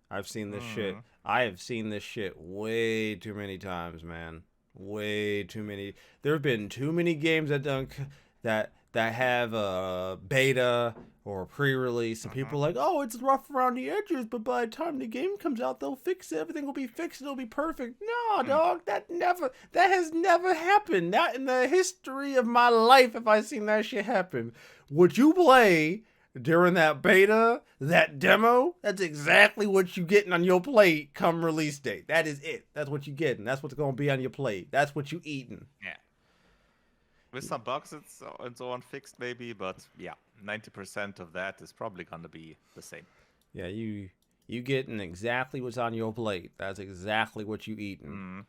I've seen this shit. I have seen this shit way too many times, man. Way too many. There have been too many games that have a beta or a pre-release, and people are like, "Oh, it's rough around the edges, but by the time the game comes out, they'll fix it. Everything will be fixed. It'll be perfect." No, dog, that has never happened. Not in the history of my life have I seen that shit happen. Would you play during that beta, that demo? That's exactly what you getting on your plate come release date. That is it. That's what you getting. That's what's gonna be on your plate. That's what you eating. Yeah. With some bugs and so on fixed maybe, but yeah, 90% of that is probably gonna be the same. Yeah, you getting exactly what's on your plate. That's exactly what you eating.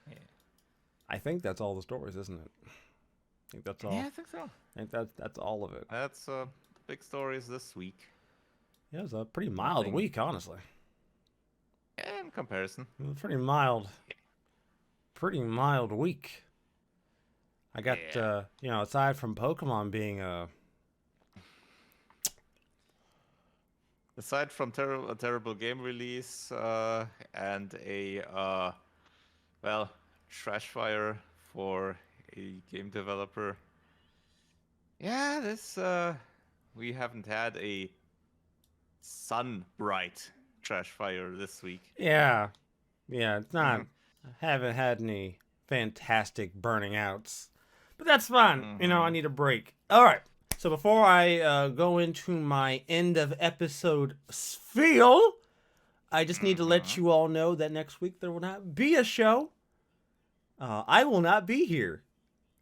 Yeah. I think that's all the stories, isn't it? I think that's all. Yeah, I think so. I think that's all of it. That's big stories this week. Yeah, it was a pretty mild week, honestly. Yeah, in comparison. It was a pretty mild week. I got, aside from Pokemon being aside from a terrible game release and a trash fire for a game developer. Yeah, this we haven't had a sun bright trash fire this week. Yeah, it's not. I haven't had any fantastic burning outs. But that's fine. I need a break. All right. So before I go into my end of episode spiel, I just need to let you all know that next week there will not be a show. I will not be here,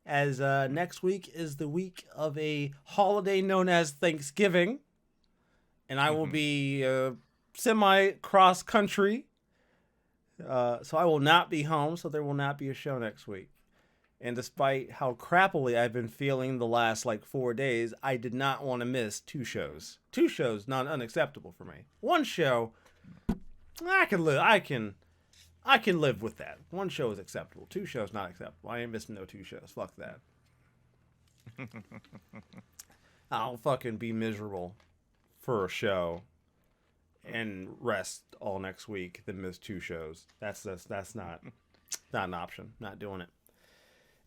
as next week is the week of a holiday known as Thanksgiving. And I will be semi-cross country. So I will not be home, so there will not be a show next week. And despite how crappily I've been feeling the last 4 days, I did not want to miss 2 shows. 2 shows, not unacceptable for me. 1 show, I can live with that. 1 show is acceptable. 2 shows not acceptable. I ain't missing no 2 shows. Fuck that. I'll fucking be miserable for a show and rest all next week, then miss 2 shows. That's not an option. Not doing it.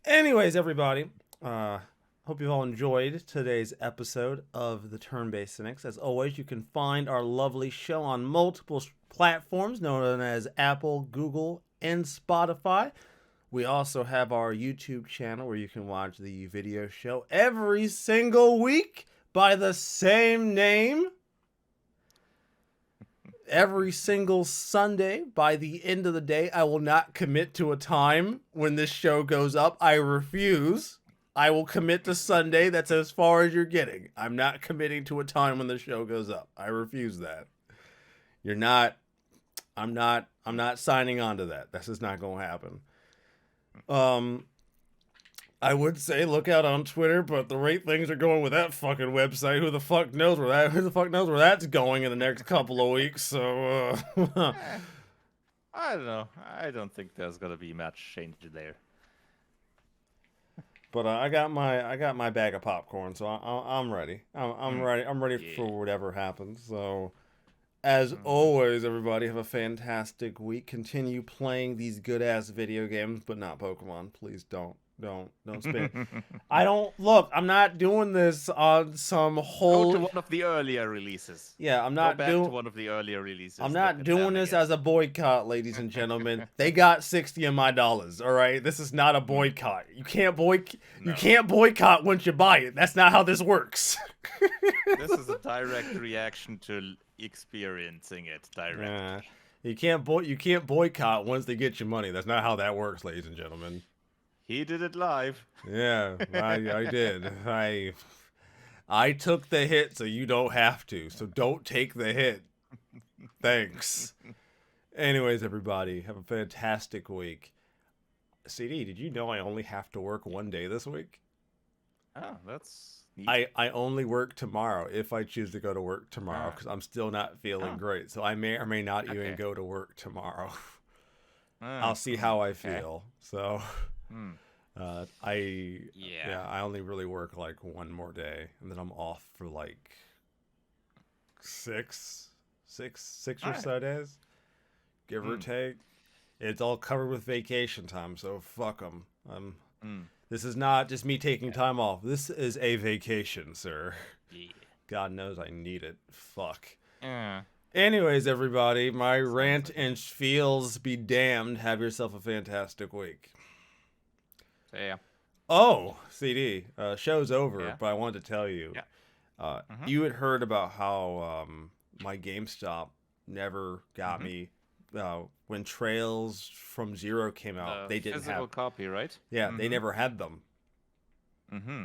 Anyways, everybody, hope you all enjoyed today's episode of the Turn-Based Cynics. As always, you can find our lovely show on multiple platforms known as Apple, Google, and Spotify. We also have our YouTube channel where you can watch the video show every single week by the same name. Every single Sunday, by the end of the day, I will not commit to a time when this show goes up. I refuse. I will commit to Sunday. That's as far as you're getting. I'm not committing to a time when the show goes up. I refuse that. I'm not signing on to that. This is not going to happen. I would say look out on Twitter, but the rate things are going with that fucking website, who the fuck knows where that's going in the next couple of weeks, so, I don't know. I don't think there's gonna be much change there. But I got my bag of popcorn, so I'm ready. I'm ready. I'm ready for whatever happens. So, as always, everybody have a fantastic week. Continue playing these good ass video games, but not Pokemon. Please don't spin. I'm not doing this on some whole. Go to one of the earlier releases. Yeah, I'm not doing to one of the earlier releases. I'm not doing this as a boycott, ladies and gentlemen. They got 60 of my dollars. All right, this is not a boycott. You can't boycott once you buy it. That's not how this works. This is a direct reaction to experiencing it directly. You can't boycott once they get your money. That's not how that works, ladies and gentlemen. He did it live. Yeah, I did. I took the hit, so you don't have to. So don't take the hit. Thanks. Anyways, everybody, have a fantastic week. CD, did you know I only have to work one day this week? Oh, that's neat. I only work tomorrow if I choose to go to work tomorrow because I'm still not feeling Oh. great. So I may or may not even Okay. go to work tomorrow. Ah, I'll see how I okay. feel. So Hmm. yeah, I only really work like one more day and then I'm off for like six or Alright. so days, give or Hmm. take. It's all covered with vacation time, so fuck them. Hmm. This is not just me taking time off. This is a vacation, sir. Yeah. God knows I need it. Fuck. Yeah. Anyways, everybody, my Sounds rant like it. and feels be damned. Have yourself a fantastic week. So, yeah. Oh, CD, show's over, Yeah. but I wanted to tell you. Yeah. Mhm. You had heard about how my GameStop never got Mhm. me. When Trails from Zero came out, The they didn't physical have. copy, right? Yeah, they Mhm. never had them. Mm-hmm.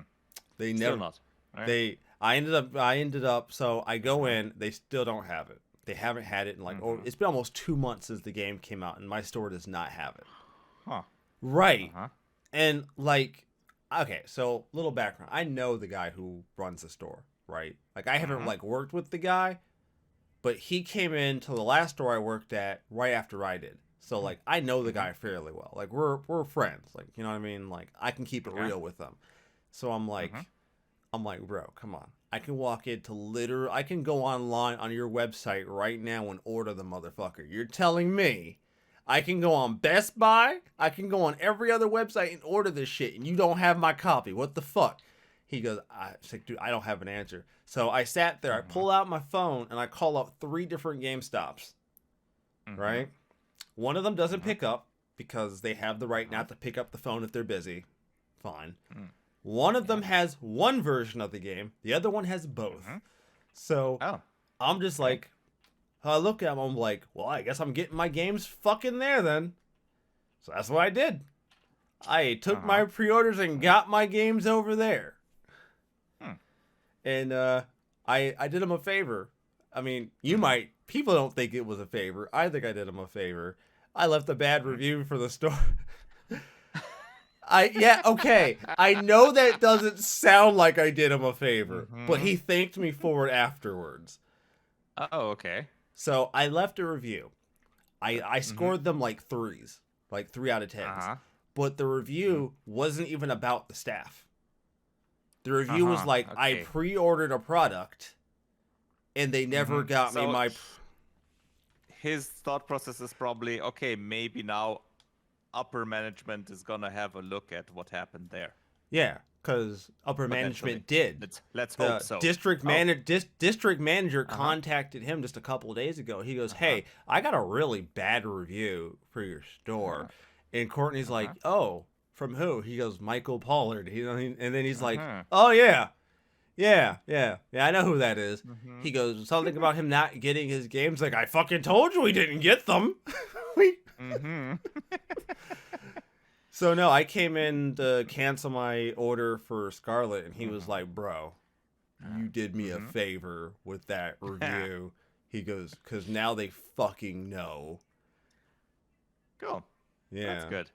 They Still never. not. Right? They. I ended up. So I go in. They still don't have it. They haven't had it in like. Oh, Mhm. it's been almost 2 months since the game came out, and my store does not have it. Huh. Right. Uh-huh. And like, okay, so little background. I know the guy who runs the store, right? Like I haven't Mhm. like worked with the guy, but he came into the last store I worked at right after I did. So like I know the Mhm. guy fairly well. Like we're friends. Like, you know what I mean? Like I can keep it Okay. real with him. So Mhm. I'm like, bro, come on. I can walk into I can go online on your website right now and order the motherfucker. You're telling me I can go on Best Buy, I can go on every other website and order this shit, and you don't have my copy. What the fuck? He goes, it's like, dude, I don't have an answer. So I sat there, I Mhm. pull out my phone, and I call up 3 different GameStops, Mhm. right? One of them doesn't Mhm. pick up because they have the right Uh-huh. not to pick up the phone if they're busy. Fine. Mm. One of Yeah. them has one version of the game, the other one has both. Mhm. So Oh. I'm just Okay. like, I look at him, I'm like, well, I guess I'm getting my games fucking there then. So that's what I did. I took Uh-huh. my pre-orders and got my games over there. Hmm. And I did him a favor. I mean, Mhm. people don't think it was a favor. I think I did him a favor. I left a bad Mhm. review for the store. Okay. I know that doesn't sound like I did him a favor, but Mhm. he thanked me for it afterwards. Oh, okay. So I left a review. I Mhm. scored them like 3s, like 3 out of 10s. Uh-huh. But the Mhm. review wasn't even about the staff. The review was Uh-huh. like, I Okay. pre-ordered a product and they never Mhm. got me So my. his thought process is probably, okay, maybe now upper management is gonna have a look at what happened there. Yeah, because upper Potentially. management did. Let's hope The so. district Oh. manager district manager Uh-huh. contacted him just a couple of days ago. He goes, Uh-huh. "Hey, I got a really bad review for your store," Uh-huh. and Courtney's Uh-huh. like, "Oh, from who?" He goes, "Michael Pollard." And then he's like, Uh-huh. "Oh yeah, yeah. I know who that is." Mhm. He goes something about him not getting his games. Like I fucking told you we didn't get them. we Mhm. So no, I came in to cancel my order for Scarlet, and he was Mhm. like, "Bro, you did me a Mhm. favor with that review." He goes, "Cause now they fucking know." Cool. That's Yeah, good.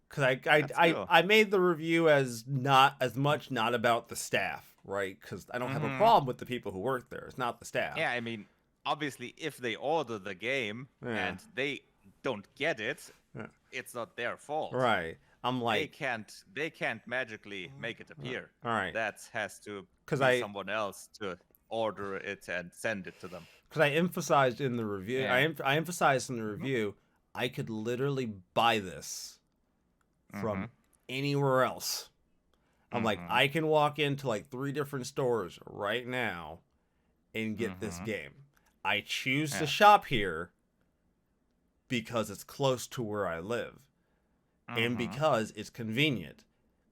cause That's cool. I made the review as not as much not about the staff, right? Cause I don't have a Mhm. problem with the people who work there. It's not the staff. Yeah, I mean, obviously, if they order the game Yeah, and they don't get it, yeah. it's not their fault. Right. I'm They like, can't magically make it appear. all right, That has to cause be someone else to order it and send it to them. I emphasized in the review. Yeah. I emphasized in the Mhm. review. I could literally buy this from Mhm. anywhere else. I'm like, Mhm. I can walk into like 3 different stores right now and get this Mhm. game. I choose to Yeah. shop here because it's close to where I live and Mhm. because it's convenient.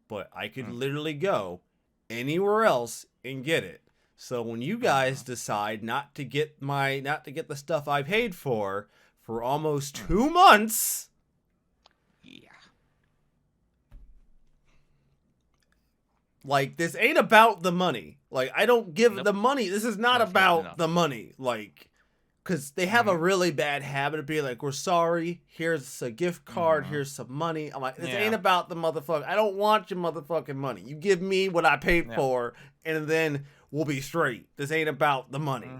But I could Mm. literally go anywhere else and get it. So when you guys Mhm. decide not to get the stuff I paid for almost Mm. 2 months, Yeah. like this ain't about the money. Like I don't give Nope. the money. This is not Definitely about not. the money. Like because they have a really bad habit of being like, we're sorry, here's a gift card, here's some money. I'm like, this ain't about the motherfucker. I don't want your motherfucking money. You give me what I paid for, and then we'll be straight. This ain't about the money.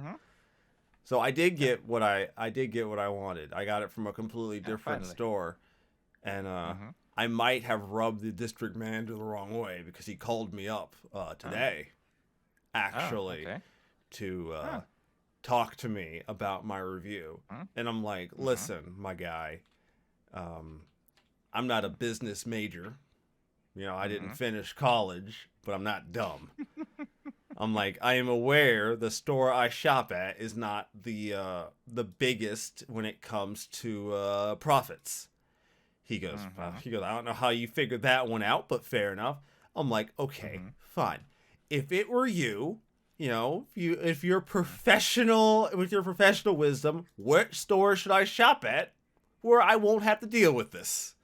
So I did get what I wanted. I got it from a completely different store, and I might have rubbed the district manager the wrong way because he called me up today, actually, to talk to me about my review. And I'm like, listen, my guy, I'm not a business major. You know, I didn't finish college, but I'm not dumb. I'm like, I am aware the store I shop at is not the biggest when it comes to profits. He goes, I don't know how you figured that one out, but fair enough. I'm like, okay, fine. If it were you, you know, if you're professional with your professional wisdom, which store should I shop at where I won't have to deal with this?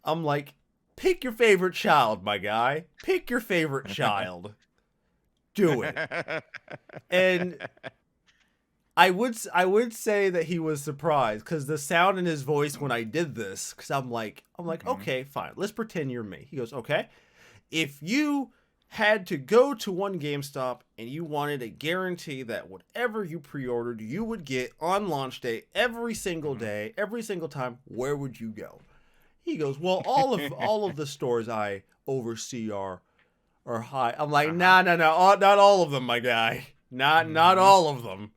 I'm like, pick your favorite child, my guy. Pick your favorite child. Do it. And I would say that he was surprised because the sound in his voice when I did this, because I'm like, okay, fine. Let's pretend you're me. He goes, okay. If you had to go to one GameStop and you wanted a guarantee that whatever you pre-ordered, you would get on launch day every single day, every single time, where would you go? He goes, well, all of the stores I oversee are high. I'm like, no, not all of them, my guy. Not all of them.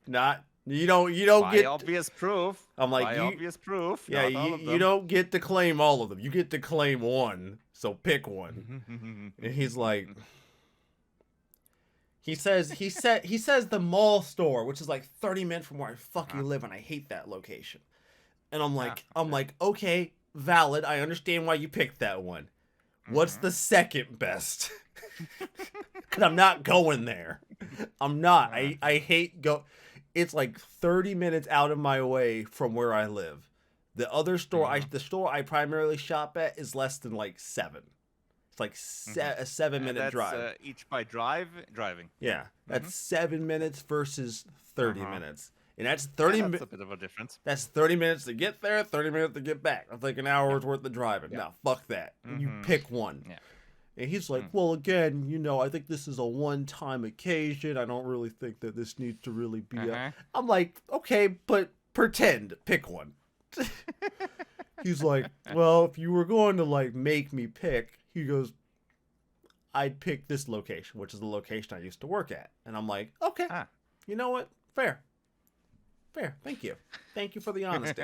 Not you don't get obvious proof. I'm like, obvious proof. Yeah, you don't get to claim all of them. You get to claim one. So pick one. And he's like, he says the mall store, which is like 30 minutes from where I fucking live, and I hate that location. And I'm like, okay, valid. I understand why you picked that one. What's the second best? Because I'm not going there. I'm not. I hate go. It's like 30 minutes out of my way from where I live. The other store, the store I primarily shop at is less than like 7. It's like a 7-minute drive. Each by driving. Yeah, that's 7 minutes versus 30 minutes. And that's 30 minutes. That's a bit of a difference. That's 30 minutes to get there, 30 minutes to get back. That's like an hour's worth of driving. No, fuck that. You pick one. Yeah. And he's like, well, again, you know, I think this is a one-time occasion. I don't really think that this needs to really be I'm like, okay, but pretend. Pick one. He's like, well, if you were going to, like, make me pick, he goes, I'd pick this location, which is the location I used to work at. And I'm like, okay, you know what? Fair. Thank you. Thank you for the honesty.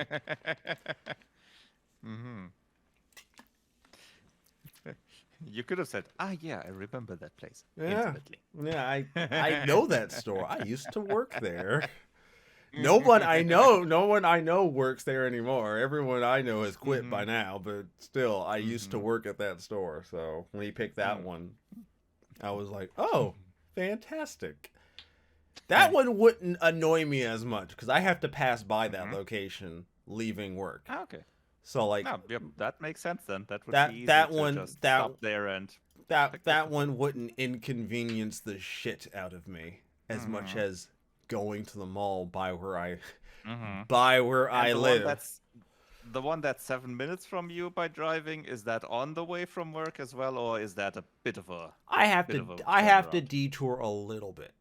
You could have said, yeah, I remember that place. Yeah. Intimately. Yeah, I know that store. I used to work there. No one I know works there anymore. Everyone I know has quit by now, but still, I used to work at that store. So when he picked that one, I was like, oh, fantastic. That one wouldn't annoy me as much because I have to pass by that location leaving work. Okay. So like, that makes sense then. That would be easy to just stop there and that one wouldn't inconvenience the shit out of me as much as going to the mall by where I live. The one that's 7 minutes from you by driving, is that on the way from work as well, or is that a bit of a? I have to detour a little bit.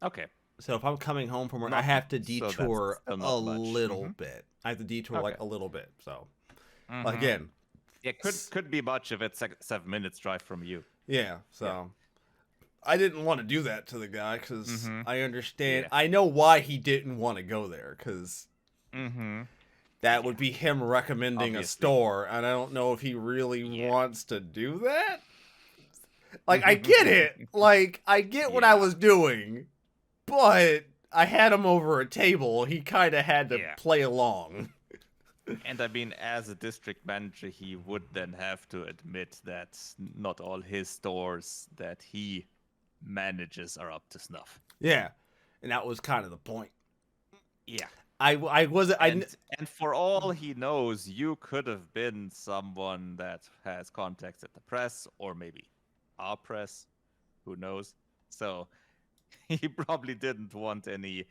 Okay. So if I'm coming home from work, I have to detour a little bit. I have to detour like a little bit. So again, it could be much if it's 7 minutes drive from you. Yeah. So I didn't want to do that to the guy because I understand. I know why he didn't want to go there because that would be him recommending a store, and I don't know if he really wants to do that. Like I get it. Like I get what I was doing. But I had him over a table. He kind of had to play along. And I mean, as a district manager, he would then have to admit that not all his stores that he manages are up to snuff. Yeah, and that was kind of the point. Yeah. I wasn't. And for all he knows, you could have been someone that has contacts at the press, or maybe our press. Who knows? So he probably didn't want any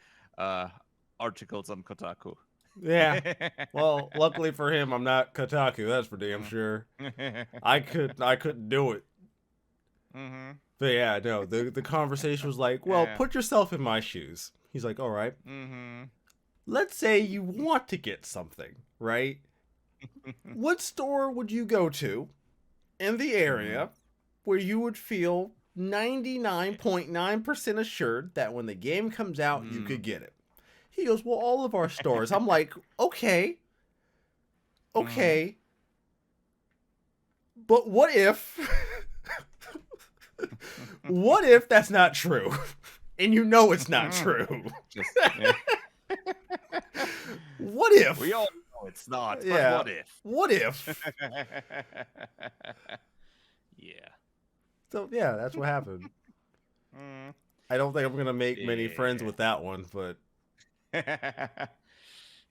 articles on Kotaku. Yeah. Well, luckily for him, I'm not Kotaku. That's for damn sure. I couldn't do it. Mm-hmm. But yeah, no. The conversation was like, well, Yeah. put yourself in my shoes. He's like, all right. Mm-hmm. Let's say you want to get something, right? What store would you go to in the area where you would feel 99.9% assured that when the game comes out, you could get it? He goes, well, all of our stores. I'm like, okay. But what if what if that's not true? And you know it's not true. What if? We all know it's not, but Yeah. what if? What if? Yeah. So yeah, that's what happened. I don't think I'm gonna make many friends with that one, but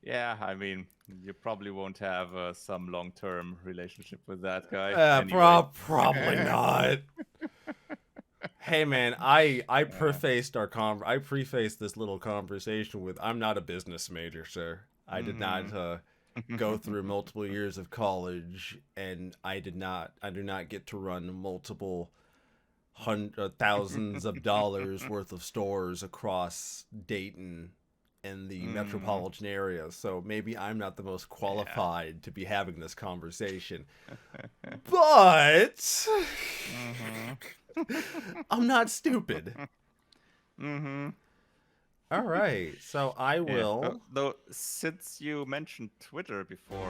yeah, I mean, you probably won't have some long-term relationship with that guy. Anyway. probably not. Hey man, I prefaced this little conversation with, I'm not a business major, sir. I did not go through multiple years of college, and I do not get to run multiple thousands of dollars worth of stores across Dayton and the metropolitan area. So maybe I'm not the most qualified to be having this conversation. But I'm not stupid. All right, so I will. Though, since you mentioned Twitter before,